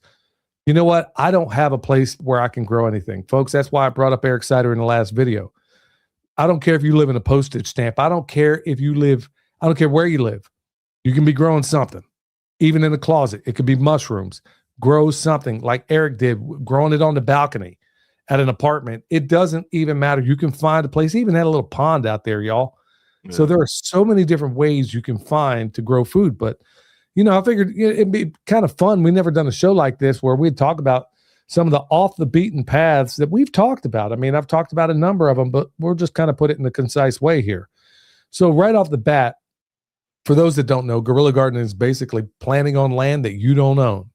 you know what? I don't have a place where I can grow anything. Folks, that's why I brought up Eric Sider in the last video. I don't care if you live in a postage stamp. I don't care where you live. You can be growing something, even in the closet. It could be mushrooms. Grow something like Eric did, growing it on the balcony at an apartment. It doesn't even matter. You can find a place. He even had a little pond out there, y'all. Yeah. So there are so many different ways you can find to grow food. But, I figured it'd be kind of fun. We've never done a show like this where we'd talk about some of the off the beaten paths that we've talked about. I mean, I've talked about a number of them, but we'll just kind of put it in a concise way here. So right off the bat, for those that don't know, guerrilla gardening is basically planting on land that you don't own.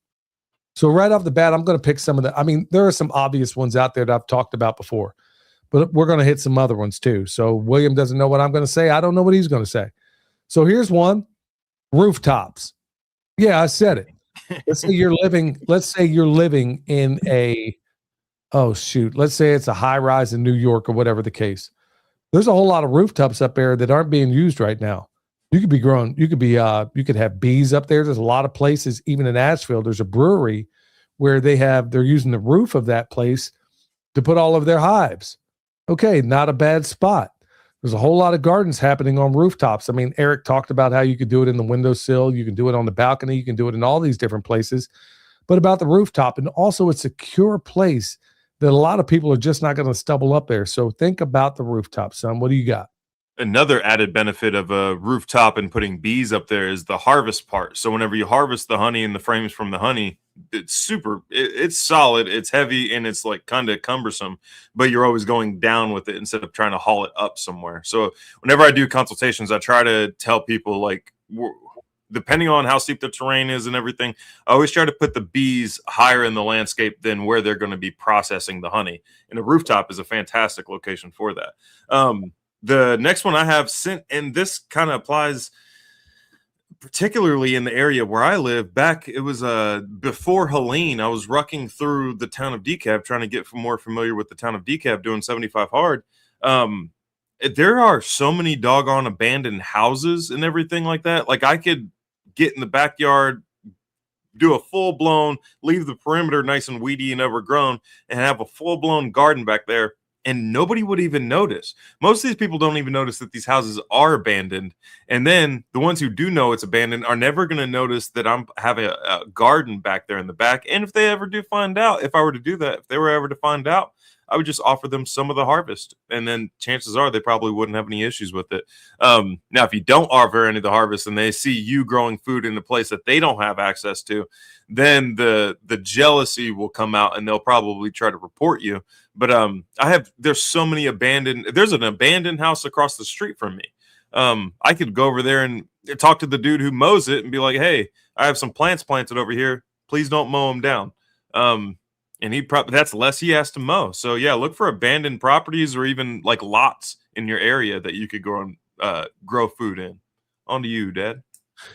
So right off the bat, I'm going to pick some of there are some obvious ones out there that I've talked about before, but we're going to hit some other ones too. So William doesn't know what I'm going to say. I don't know what he's going to say. So here's one: rooftops. Yeah, I said it. Let's say you're living in let's say it's a high rise in New York or whatever the case. There's a whole lot of rooftops up there that aren't being used right now. You could have bees up there. There's a lot of places, even in Asheville, there's a brewery where they're using the roof of that place to put all of their hives. Okay, not a bad spot. There's a whole lot of gardens happening on rooftops. I mean, Eric talked about how you could do it in the windowsill. You can do it on the balcony. You can do it in all these different places. But about the rooftop, and also a secure place that a lot of people are just not going to stumble up there. So think about the rooftop, son. What do you got? Another added benefit of a rooftop and putting bees up there is the harvest part. So whenever you harvest the honey and the frames from the honey, it's solid, it's heavy, and it's like kind of cumbersome, but you're always going down with it instead of trying to haul it up somewhere. So whenever I do consultations, I try to tell people, like, depending on how steep the terrain is and everything, I always try to put the bees higher in the landscape than where they're going to be processing the honey. And a rooftop is a fantastic location for that. The next one I have sent, and this kind of applies particularly in the area where I live. Back, it was before Helene, I was rucking through the town of DeKalb, trying to get more familiar with the town of DeKalb, doing 75 hard. There are so many doggone abandoned houses and everything like that. Like, I could get in the backyard, do a full-blown, leave the perimeter nice and weedy and overgrown, and have a full-blown garden back there, and nobody would even notice. Most of these people don't even notice that these houses are abandoned. And then the ones who do know it's abandoned are never going to notice that I'm having a garden back there in the back. And if they ever do find out, if I were to do that, if they were ever to find out, I would just offer them some of the harvest. And then chances are they probably wouldn't have any issues with it. Now, if you don't offer any of the harvest and they see you growing food in a place that they don't have access to, then the jealousy will come out and they'll probably try to report you. But there's so many there's an abandoned house across the street from me. I could go over there and talk to the dude who mows it and be like, hey, I have some plants planted over here. Please don't mow them down. And that's less he has to mow. So yeah, look for abandoned properties or even like lots in your area that you could grow food in. On to you, Dad.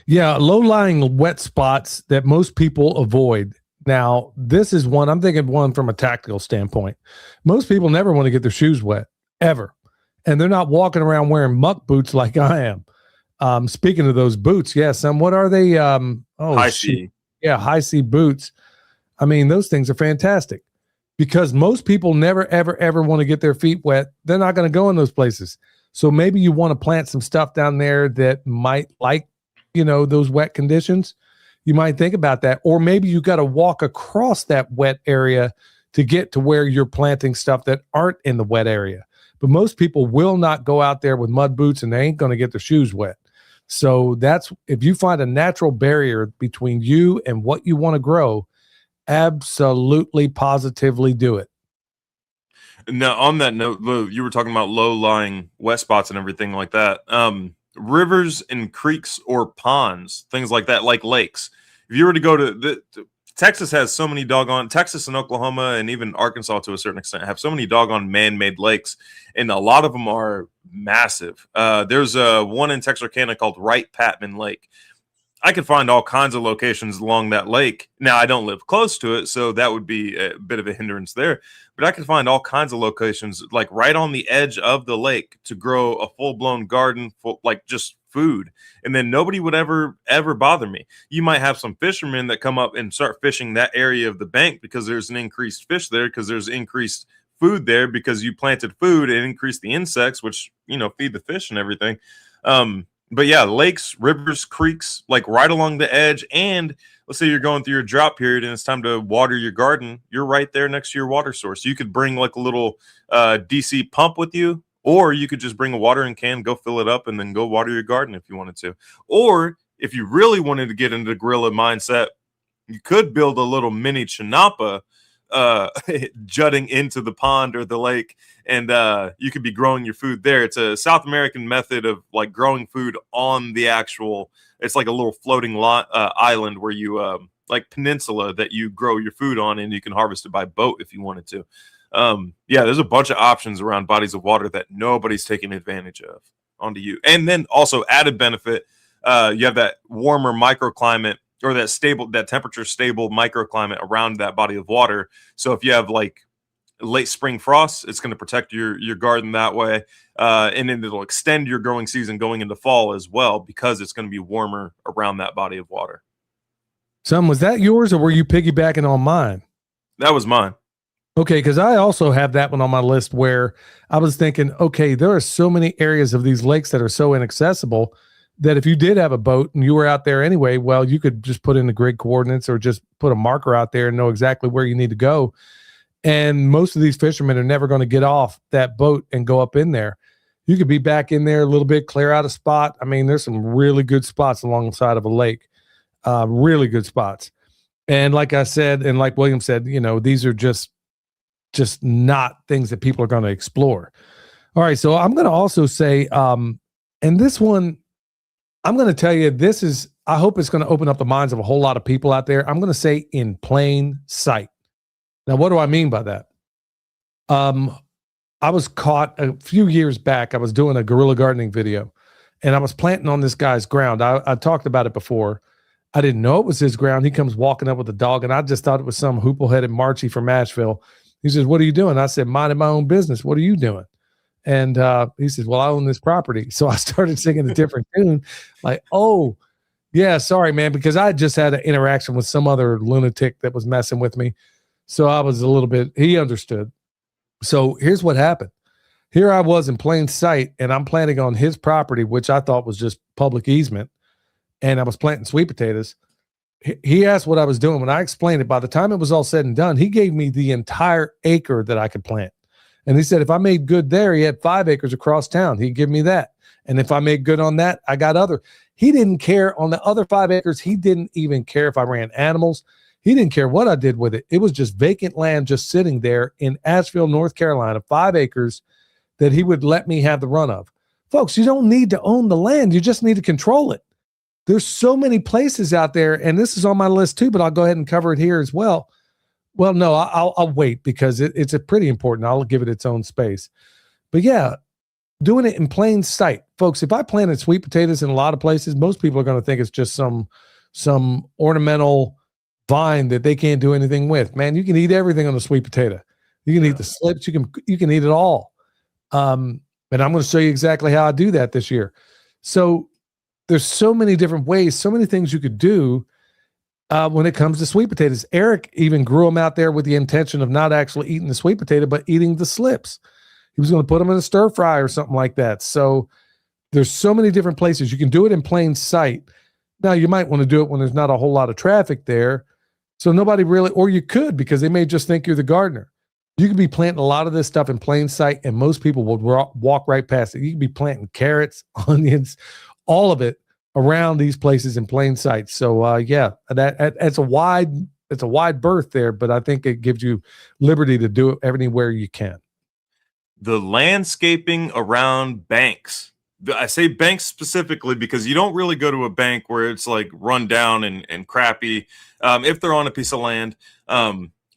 Yeah, low-lying wet spots that most people avoid. Now, this is one, I'm thinking one from a tactical standpoint. Most people never want to get their shoes wet, ever. And they're not walking around wearing muck boots like I am. Speaking of those boots, yes, what are they? High C. Yeah, high C boots. I mean, those things are fantastic because most people never, ever, ever want to get their feet wet. They're not going to go in those places. So maybe you want to plant some stuff down there that might like, those wet conditions. You might think about that. Or maybe you got to walk across that wet area to get to where you're planting stuff that aren't in the wet area. But most people will not go out there with mud boots and they ain't going to get their shoes wet. So if you find a natural barrier between you and what you want to grow, absolutely, positively do it. Now, on that note, you were talking about low-lying wet spots and everything like that. Rivers and creeks or ponds, things like that, like lakes. If you were to go to Texas has so many Texas and Oklahoma and even Arkansas to a certain extent have so many doggone man-made lakes, and a lot of them are massive. There's one in Texarkana called Wright-Patman Lake. I could find all kinds of locations along that lake. Now, I don't live close to it, so that would be a bit of a hindrance there. But I could find all kinds of locations, like right on the edge of the lake, to grow a full-blown garden, like just food. And then nobody would ever bother me. You might have some fishermen that come up and start fishing that area of the bank because there's an increased fish there, because there's increased food there, because you planted food and increased the insects, which, feed the fish and everything. But yeah, lakes, rivers, creeks, like right along the edge. And let's say you're going through your drought period and it's time to water your garden. You're right there next to your water source. You could bring like a little DC pump with you, or you could just bring a watering can, go fill it up, and then go water your garden if you wanted to. Or if you really wanted to get into the guerrilla mindset, you could build a little mini chinampa jutting into the pond or the lake, and you could be growing your food there. It's a South American method of like growing food on the actual, it's like a little floating island where you like peninsula that you grow your food on, and you can harvest it by boat if you wanted to. Yeah, there's a bunch of options around bodies of water that nobody's taking advantage of. Onto you. And then also added benefit, you have that warmer microclimate, or that temperature stable microclimate around that body of water. So if you have like late spring frosts, it's going to protect your garden that way. And then it'll extend your growing season going into fall as well, because it's going to be warmer around that body of water. Son, was that yours or were you piggybacking on mine? That was mine. Okay, because I also have that one on my list where I was thinking, okay, there are so many areas of these lakes that are so inaccessible that if you did have a boat and you were out there anyway, well, you could just put in the grid coordinates or just put a marker out there and know exactly where you need to go. And most of these fishermen are never going to get off that boat and go up in there. You could be back in there a little bit, clear out a spot. I mean, there's some really good spots along the side of a lake, really good spots. And like I said, and like William said, these are just not things that people are going to explore. All right, so I'm going to also say, and this one, I'm going to tell you, I hope it's going to open up the minds of a whole lot of people out there. I'm going to say in plain sight. Now, what do I mean by that? I was caught a few years back. I was doing a guerrilla gardening video, and I was planting on this guy's ground. I talked about it before. I didn't know it was his ground. He comes walking up with a dog, and I just thought it was some hoople-headed Marchie from Asheville. He says, "What are you doing?" I said, "Minding my own business. What are you doing?" And he says, "Well, I own this property." So I started singing a different tune, like, "Oh, yeah, sorry, man," because I just had an interaction with some other lunatic that was messing with me. So I was a little bit, he understood. So here's what happened. Here I was in plain sight, and I'm planting on his property, which I thought was just public easement. And I was planting sweet potatoes. He asked what I was doing. When I explained it, by the time it was all said and done, he gave me the entire acre that I could plant. And he said, if I made good there, he had 5 acres across town. He'd give me that. And if I made good on that, I got other. He didn't care on the other 5 acres. He didn't even care if I ran animals. He didn't care what I did with it. It was just vacant land just sitting there in Asheville, North Carolina, 5 acres that he would let me have the run of. Folks, you don't need to own the land. You just need to control it. There's so many places out there, and this is on my list too, but I'll go ahead and cover it here as well. Well, no, I'll wait because it's a pretty important. I'll give it its own space. But yeah, doing it in plain sight. Folks, if I planted sweet potatoes in a lot of places, most people are going to think it's just some ornamental vine that they can't do anything with. Man, you can eat everything on a sweet potato. You can eat the slips. You can eat it all. And I'm going to show you exactly how I do that this year. So there's so many different ways, so many things you could do when it comes to sweet potatoes. Eric even grew them out there with the intention of not actually eating the sweet potato, but eating the slips. He was going to put them in a stir fry or something like that. So there's so many different places. You can do it in plain sight. Now, you might want to do it when there's not a whole lot of traffic there. So nobody really, or you could, because they may just think you're the gardener. You could be planting a lot of this stuff in plain sight, and most people would walk right past it. You could be planting carrots, onions, all of it around these places in plain sight. So yeah, it's a wide berth there, but I think it gives you liberty to do it anywhere you can. The landscaping around banks. I say banks specifically because you don't really go to a bank where it's like run down and crappy. If they're on a piece of land,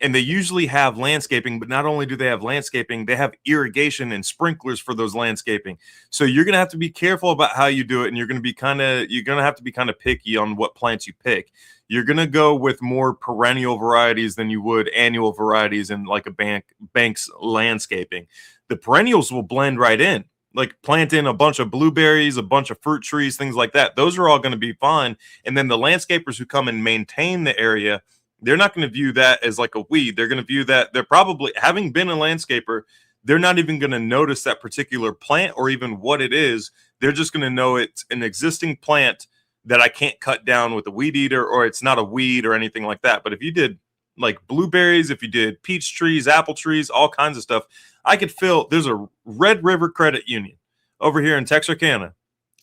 and they usually have landscaping, but not only do they have landscaping, they have irrigation and sprinklers for those landscaping. So you're going to have to be careful about how you do it. And you're going to have to be kind of picky on what plants you pick. You're going to go with more perennial varieties than you would annual varieties in like a bank's landscaping. The perennials will blend right in. Like plant in a bunch of blueberries, a bunch of fruit trees, things like that. Those are all going to be fine. And then the landscapers who come and maintain the area, they're not going to view that as like a weed. They're going to view that, they're probably, having been a landscaper, they're not even going to notice that particular plant or even what it is. They're just going to know it's an existing plant that I can't cut down with a weed eater, or it's not a weed or anything like that. But if you did like blueberries, if you did peach trees, apple trees, all kinds of stuff, I could fill, there's a Red River Credit Union over here in Texarkana.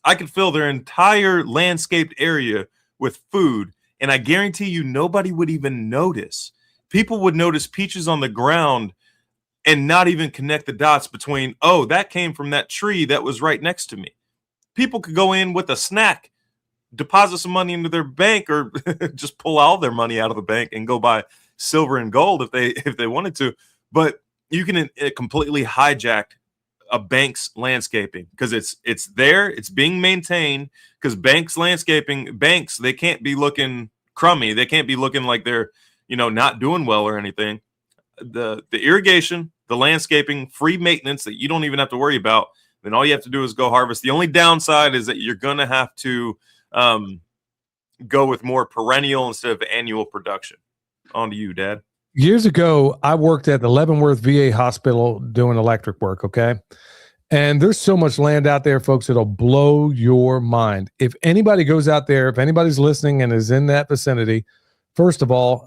I could fill their entire landscaped area with food, and I guarantee you nobody would even notice. People would notice peaches on the ground and not even connect the dots between, oh, that came from that tree that was right next to me. People could go in with a snack, deposit some money into their bank, or just pull all their money out of the bank and go buy silver and gold if they wanted to. But you can completely hijack a bank's landscaping because it's there, it's being maintained. Because banks they can't be looking crummy, they can't be looking like they're not doing well or anything. The irrigation, the landscaping, free maintenance that you don't even have to worry about. Then all you have to do is go harvest. The only downside is that you're gonna have to go with more perennial instead of annual production. On to you, Dad. Years ago, I worked at the Leavenworth VA hospital doing electric work. Okay. And there's so much land out there, folks, it'll blow your mind. If anybody goes out there, if anybody's listening and is in that vicinity, first of all,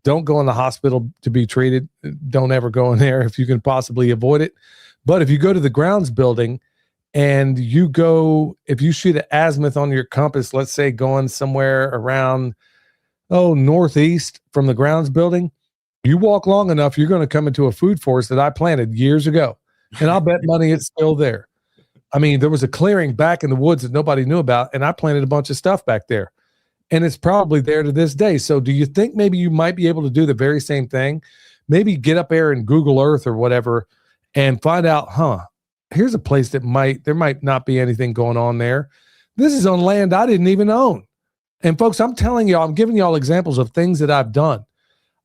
don't go in the hospital to be treated. Don't ever go in there if you can possibly avoid it. But if you go to the grounds building and you go, if you shoot an azimuth on your compass, let's say going somewhere around, northeast from the grounds building, you walk long enough, you're going to come into a food forest that I planted years ago. And I'll bet money it's still there. I mean, there was a clearing back in the woods that nobody knew about, and I planted a bunch of stuff back there. And it's probably there to this day. So do you think maybe you might be able to do the very same thing? Maybe get up there and Google Earth or whatever and find out, here's a place that there might not be anything going on there. This is on land I didn't even own. And folks, I'm telling y'all, I'm giving y'all examples of things that I've done.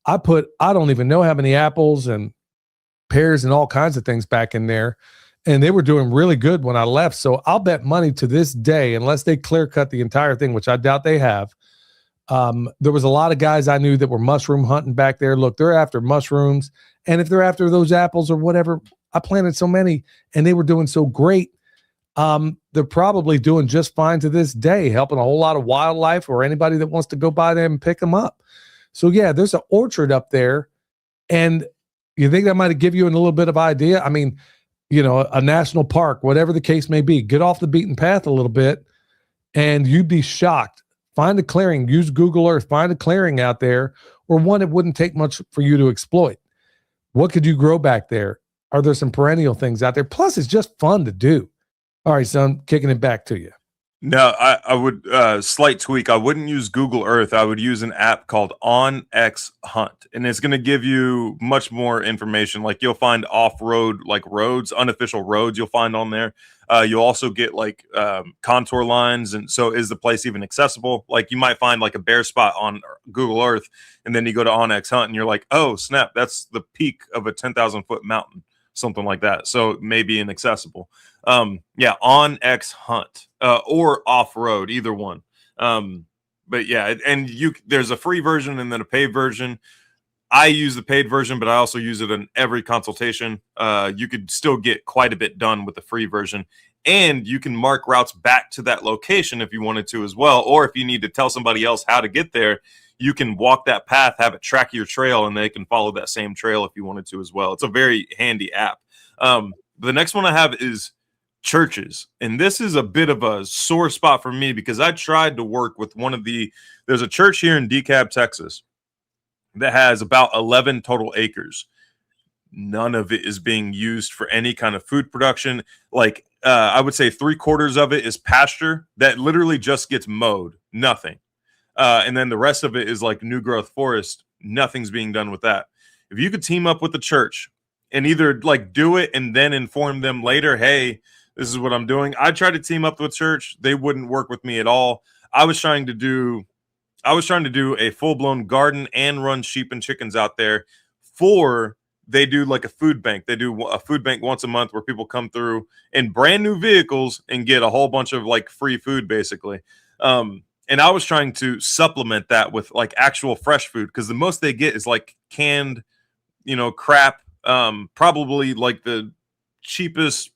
I don't even know how many apples and pears and all kinds of things back in there. And they were doing really good when I left. So I'll bet money to this day, unless they clear cut the entire thing, which I doubt they have. There was a lot of guys I knew that were mushroom hunting back there. Look, they're after mushrooms. And if they're after those apples or whatever, I planted so many and they were doing so great. They're probably doing just fine to this day, helping a whole lot of wildlife or anybody that wants to go by them and pick them up. So yeah, there's an orchard up there. And you think that might give you a little bit of idea? I mean, a national park, whatever the case may be, get off the beaten path a little bit and you'd be shocked. Find a clearing, use Google Earth, find a clearing out there, or one it wouldn't take much for you to exploit. What could you grow back there? Are there some perennial things out there? Plus, it's just fun to do. All right, son, kicking it back to you. No, I would slight tweak. I wouldn't use Google Earth. I would use an app called OnX Hunt, and it's going to give you much more information. Like you'll find off-road, like roads, unofficial roads. You'll find on there. You'll also get like contour lines, and so is the place even accessible? Like you might find like a bare spot on Google Earth, and then you go to OnX Hunt, and you're like, oh snap, that's the peak of a 10,000-foot mountain, something like that. So maybe inaccessible. OnX Hunt or off-road, either one. But yeah, and there's a free version and then a paid version. I use the paid version, but I also use it in every consultation. You could still get quite a bit done with the free version, and you can mark routes back to that location if you wanted to as well. Or if you need to tell somebody else how to get there, you can walk that path, have it track your trail, and they can follow that same trail if you wanted to as well. It's a very handy app. The next one I have is churches. And this is a bit of a sore spot for me because I tried to work with there's a church here in DeKalb, Texas that has about 11 total acres. None of it is being used for any kind of food production. Like I would say 3/4 of it is pasture that literally just gets mowed. Nothing. And then the rest of it is like new growth forest. Nothing's being done with that. If you could team up with the church and either like do it and then inform them later, hey, this is what I'm doing. I tried to team up with church. They wouldn't work with me at all. I was trying to do a full-blown garden and run sheep and chickens out there they do like a food bank. They do a food bank once a month where people come through in brand new vehicles and get a whole bunch of like free food basically. And I was trying to supplement that with like actual fresh food because the most they get is like canned, crap. Probably like the cheapest,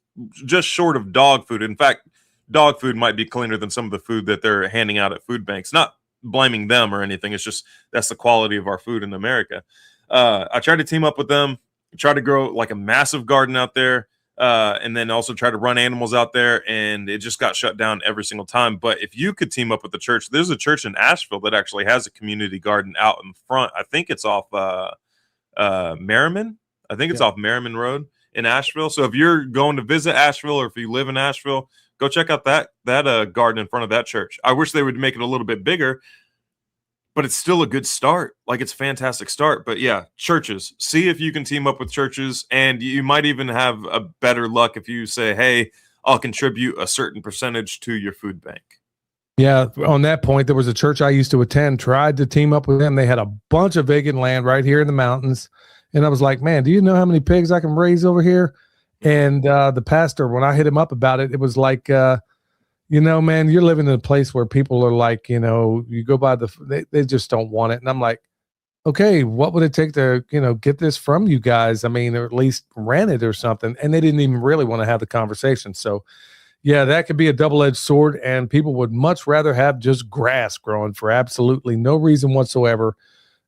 just short of dog food. In fact, dog food might be cleaner than some of the food that they're handing out at food banks. Not blaming them or anything. It's just that's the quality of our food in America. I tried to team up with them, try to grow like a massive garden out there, and then also try to run animals out there, and it just got shut down every single time. But if you could team up with the church, there's a church in Asheville that actually has a community garden out in front. I think it's off Merriman. I think it's off Merriman Road in Asheville. So if you're going to visit Asheville or if you live in Asheville, go check out that garden in front of that church. I wish they would make it a little bit bigger, but it's still a good start. Like it's a fantastic start. But yeah, churches, see if you can team up with churches, and you might even have a better luck if you say, hey, I'll contribute a certain percentage to your food bank. Yeah, on that point, there was a church I used to attend, tried to team up with them. They had a bunch of vacant land right here in the mountains. And I was like, man, do you know how many pigs I can raise over here? And the pastor, when I hit him up about it, it was like, man, you're living in a place where people are like, you go by they just don't want it. And I'm like, okay, what would it take to, get this from you guys? I mean, or at least rent it or something. And they didn't even really want to have the conversation. So, yeah, that could be a double-edged sword, and people would much rather have just grass growing for absolutely no reason whatsoever.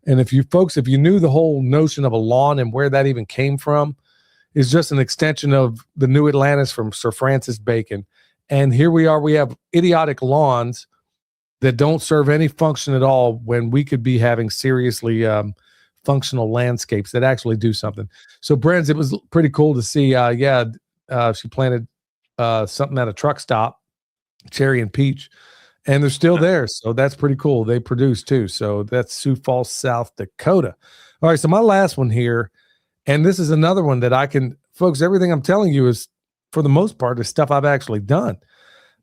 And if you knew the whole notion of a lawn and where that even came from, is just an extension of the New Atlantis from Sir Francis Bacon. And here we are, we have idiotic lawns that don't serve any function at all when we could be having seriously functional landscapes that actually do something. So, Brens, it was pretty cool to see. She planted something at a truck stop, cherry and peach, and they're still there. So that's pretty cool. They produce too. So that's Sioux Falls, South Dakota. All right. So my last one here, and this is another one that folks, everything I'm telling you is, for the most part, is stuff I've actually done.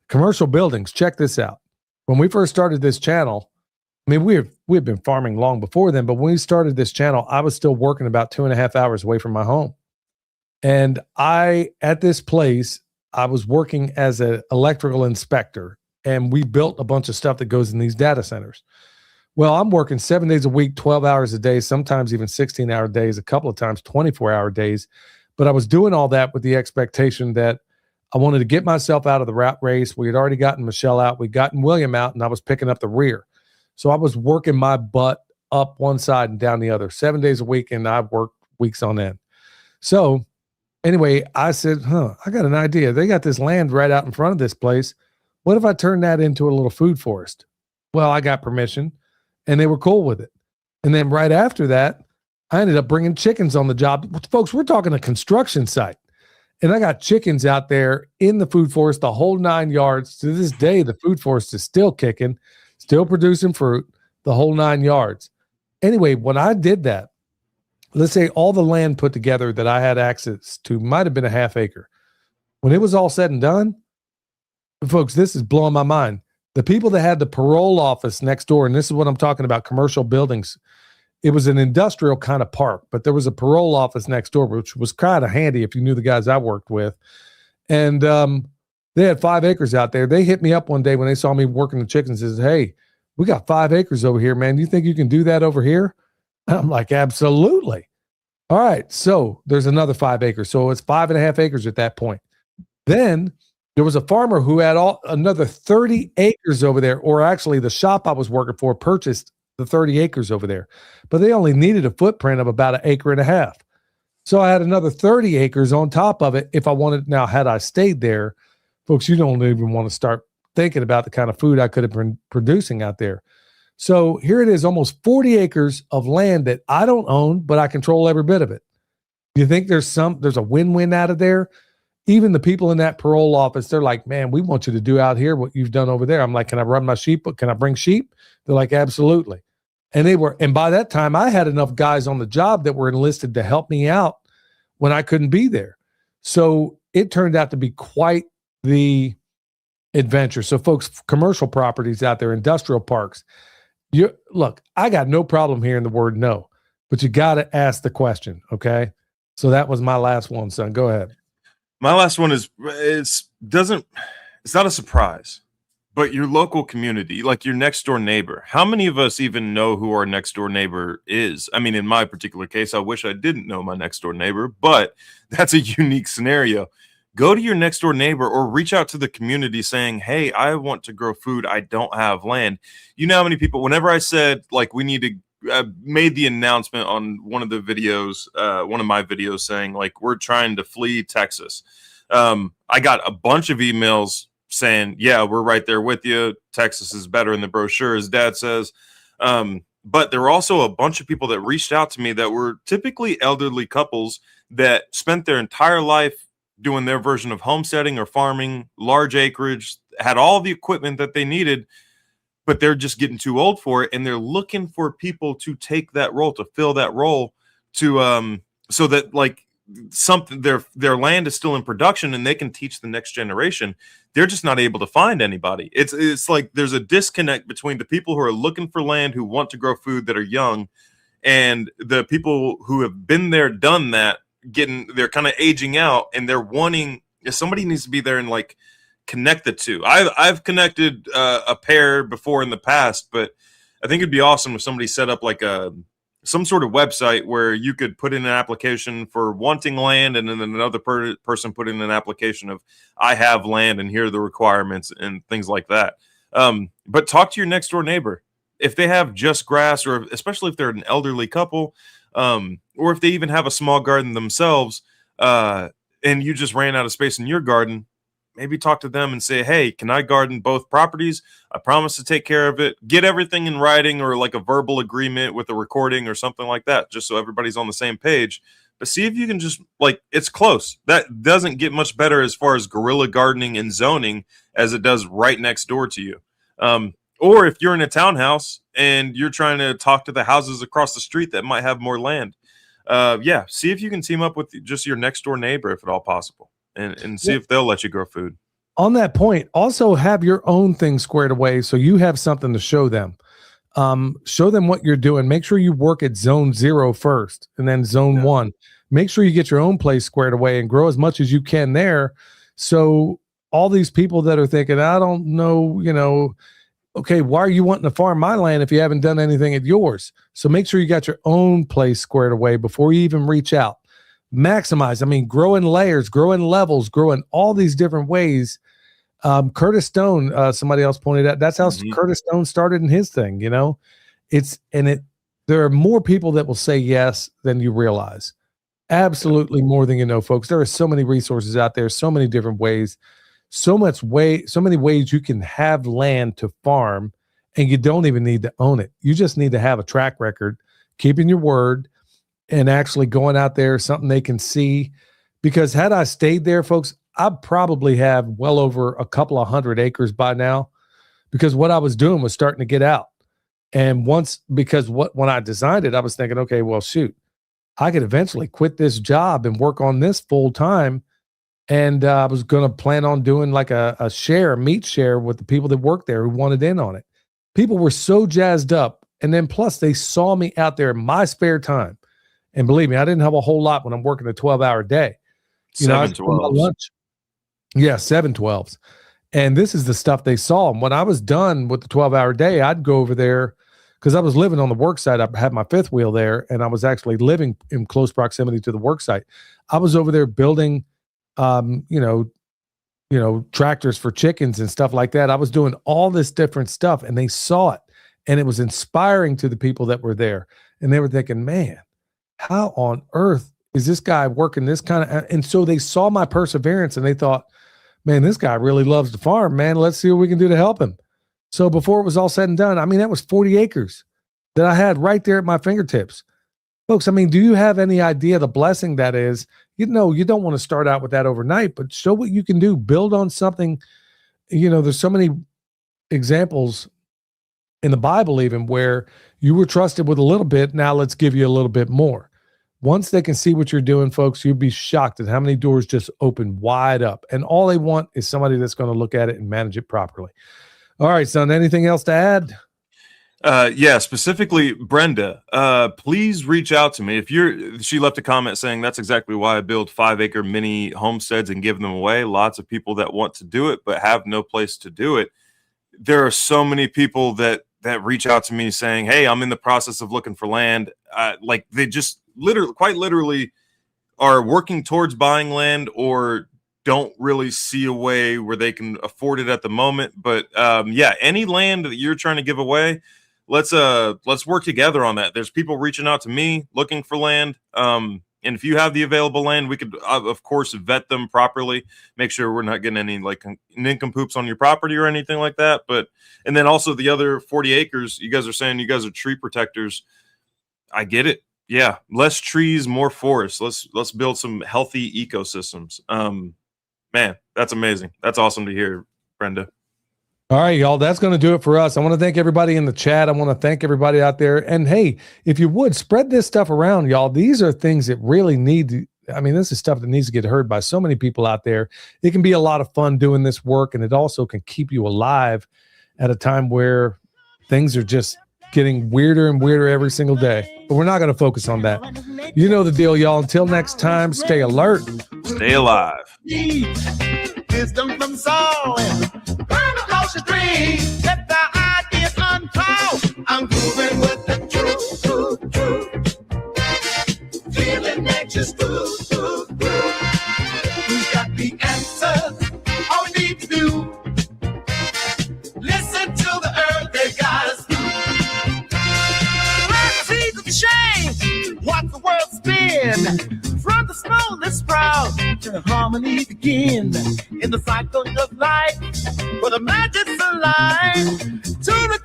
Commercial buildings. Check this out. When we first started this channel, I mean, we've been farming long before then, but when we started this channel, I was still working about 2.5 hours away from my home. And at this place, I was working as an electrical inspector, and we built a bunch of stuff that goes in these data centers. Well, I'm working 7 days a week, 12 hours a day, sometimes even 16-hour days, a couple of times 24-hour days. But I was doing all that with the expectation that I wanted to get myself out of the rat race. We had already gotten Michelle out. We'd gotten William out, and I was picking up the rear. So I was working my butt up one side and down the other, 7 days a week, and I worked weeks on end. So anyway, I said, I got an idea. They got this land right out in front of this place. What if I turn that into a little food forest? Well, I got permission, and they were cool with it. And then right after that, I ended up bringing chickens on the job. Folks, we're talking a construction site. And I got chickens out there in the food forest, the whole 9 yards. To this day, the food forest is still kicking, still producing fruit, the whole 9 yards. Anyway, when I did that, let's say all the land put together that I had access to might have been a half acre. When it was all said and done, folks, this is blowing my mind. The people that had the parole office next door, and this is what I'm talking about, commercial buildings, it was an industrial kind of park, but there was a parole office next door, which was kind of handy if you knew the guys I worked with. And they had 5 acres out there. They hit me up one day when they saw me working the chickens and says, hey, we got 5 acres over here, man. You think you can do that over here? I'm like, absolutely. All right. So there's another 5 acres. So it's 5.5 acres at that point. Then there was a farmer who had another 30 acres over there, or actually the shop I was working for purchased the 30 acres over there, but they only needed a footprint of about 1.5 acres. So I had another 30 acres on top of it. If I wanted, now, had I stayed there, folks, you don't even want to start thinking about the kind of food I could have been producing out there. So here it is, almost 40 acres of land that I don't own, but I control every bit of it. Do you think there's a win-win out of there? Even the people in that parole office, they're like, man, we want you to do out here what you've done over there. I'm like, can I run my sheep? Can I bring sheep? They're like, absolutely. And by that time I had enough guys on the job that were enlisted to help me out when I couldn't be there. So it turned out to be quite the adventure. So folks, commercial properties out there, industrial parks, look, I got no problem hearing the word no, but you got to ask the question. Okay. So that was my last one, son. Go ahead. My last one it's not a surprise, but your local community, like your next door neighbor. How many of us even know who our next door neighbor is? I mean, in my particular case, I wish I didn't know my next door neighbor, but that's a unique scenario. Go to your next door neighbor or reach out to the community saying, hey, I want to grow food. I don't have land. You know how many people, whenever I said, like, we need to, made the announcement on one of the videos, one of my videos saying, like, we're trying to flee Texas. I got a bunch of emails saying, yeah, we're right there with you. Texas is better in the brochure, as Dad says. But there were also a bunch of people that reached out to me that were typically elderly couples that spent their entire life doing their version of homesteading or farming, large acreage, had all the equipment that they needed, but they're just getting too old for it. And they're looking for people to take that role, to fill that role, to so that, like, something, their land is still in production and they can teach the next generation. They're just not able to find anybody. It's like there's a disconnect between the people who are looking for land, who want to grow food, that are young, and the people who have been there, done that, they're kind of aging out, and they're wanting, somebody needs to be there and, like, connect the two. I've connected a pair before in the past, but I think it'd be awesome if somebody set up like a some sort of website where you could put in an application for wanting land, and then another person put in an application of I have land and here are the requirements and things like that. But talk to your next door neighbor. If they have just grass, or especially if they're an elderly couple, or if they even have a small garden themselves, and you just ran out of space in your garden, maybe talk to them and say, hey, can I garden both properties? I promise to take care of it. Get everything in writing, or like a verbal agreement with a recording or something like that, just so everybody's on the same page. But see if you can just, like, it's close. That doesn't get much better as far as guerrilla gardening and zoning as it does right next door to you. Or if you're in a townhouse and you're trying to talk to the houses across the street that might have more land, see if you can team up with just your next door neighbor, if at all possible, and see if they'll let you grow food. On that point, also have your own thing squared away so you have something to show them. Show them what you're doing. Make sure you work at zone 0 first and then zone 1. Make sure you get your own place squared away and grow as much as you can there. So all these people that are thinking, I don't know, okay, why are you wanting to farm my land if you haven't done anything at yours? So make sure you got your own place squared away before you even reach out. Maximize. I mean, grow in layers, grow in levels, grow in all these different ways. Curtis Stone, somebody else pointed out, that's how Curtis Stone started in his thing, there are more people that will say yes than you realize. Absolutely more than you know, folks. There are so many resources out there, so many different ways, so many ways you can have land to farm, and you don't even need to own it. You just need to have a track record, keeping your word, and actually going out there, something they can see. Because had I stayed there, folks, I probably have well over a couple of 100 acres by now, because what I was doing was starting to get out. And when I designed it, I was thinking, okay, well, shoot, I could eventually quit this job and work on this full time. And I was going to plan on doing like a meat share with the people that worked there who wanted in on it. People were so jazzed up. And then plus they saw me out there in my spare time. And believe me, I didn't have a whole lot when I'm working a 12-hour day. 7-12. Lunch. Yeah, 7-12s. And this is the stuff they saw. And when I was done with the 12-hour day, I'd go over there because I was living on the work site. I had my fifth wheel there, and I was actually living in close proximity to the work site. I was over there building tractors for chickens and stuff like that. I was doing all this different stuff, and they saw it, and it was inspiring to the people that were there. And they were thinking, man, how on earth is this guy working this kind of, and so they saw my perseverance and they thought, man, this guy really loves to farm, man. Let's see what we can do to help him. So before it was all said and done, I mean, that was 40 acres that I had right there at my fingertips. Folks, I mean, do you have any idea the blessing that is? You don't want to start out with that overnight, but show what you can do. Build on something. There's so many examples in the Bible even where you were trusted with a little bit. Now let's give you a little bit more. Once they can see what you're doing, folks, you'll be shocked at how many doors just open wide up. And all they want is somebody that's going to look at it and manage it properly. All right, son, anything else to add? Specifically Brenda, please reach out to me. She left a comment saying that's exactly why I build 5-acre mini homesteads and give them away. Lots of people that want to do it, but have no place to do it. There are so many people that reach out to me saying, hey, I'm in the process of looking for land. Like they just quite literally are working towards buying land or don't really see a way where they can afford it at the moment. But any land that you're trying to give away, let's work together on that. There's people reaching out to me looking for land. And if you have the available land, we could, of course, vet them properly, make sure we're not getting any like nincompoops on your property or anything like that. And then also the other 40 acres, you guys are saying you guys are tree protectors. I get it. Yeah. Less trees, more forests. Let's build some healthy ecosystems. Man, that's amazing. That's awesome to hear, Brenda. All right, y'all, that's going to do it for us. I want to thank everybody in the chat. I want to thank everybody out there. And hey, if you would spread this stuff around, y'all, these are things that really this is stuff that needs to get heard by so many people out there. It can be a lot of fun doing this work, and it also can keep you alive at a time where things are just getting weirder and weirder every single day. But we're not going to focus on that. You know the deal, y'all. Until next time, stay alert. Stay alive. Wisdom from Saul and burn across the street. Let the ideas unfold. I'm grooving with the truth. begin. From the smallest sprout to harmony begin. In the cycle of life, for the magic's alive. To the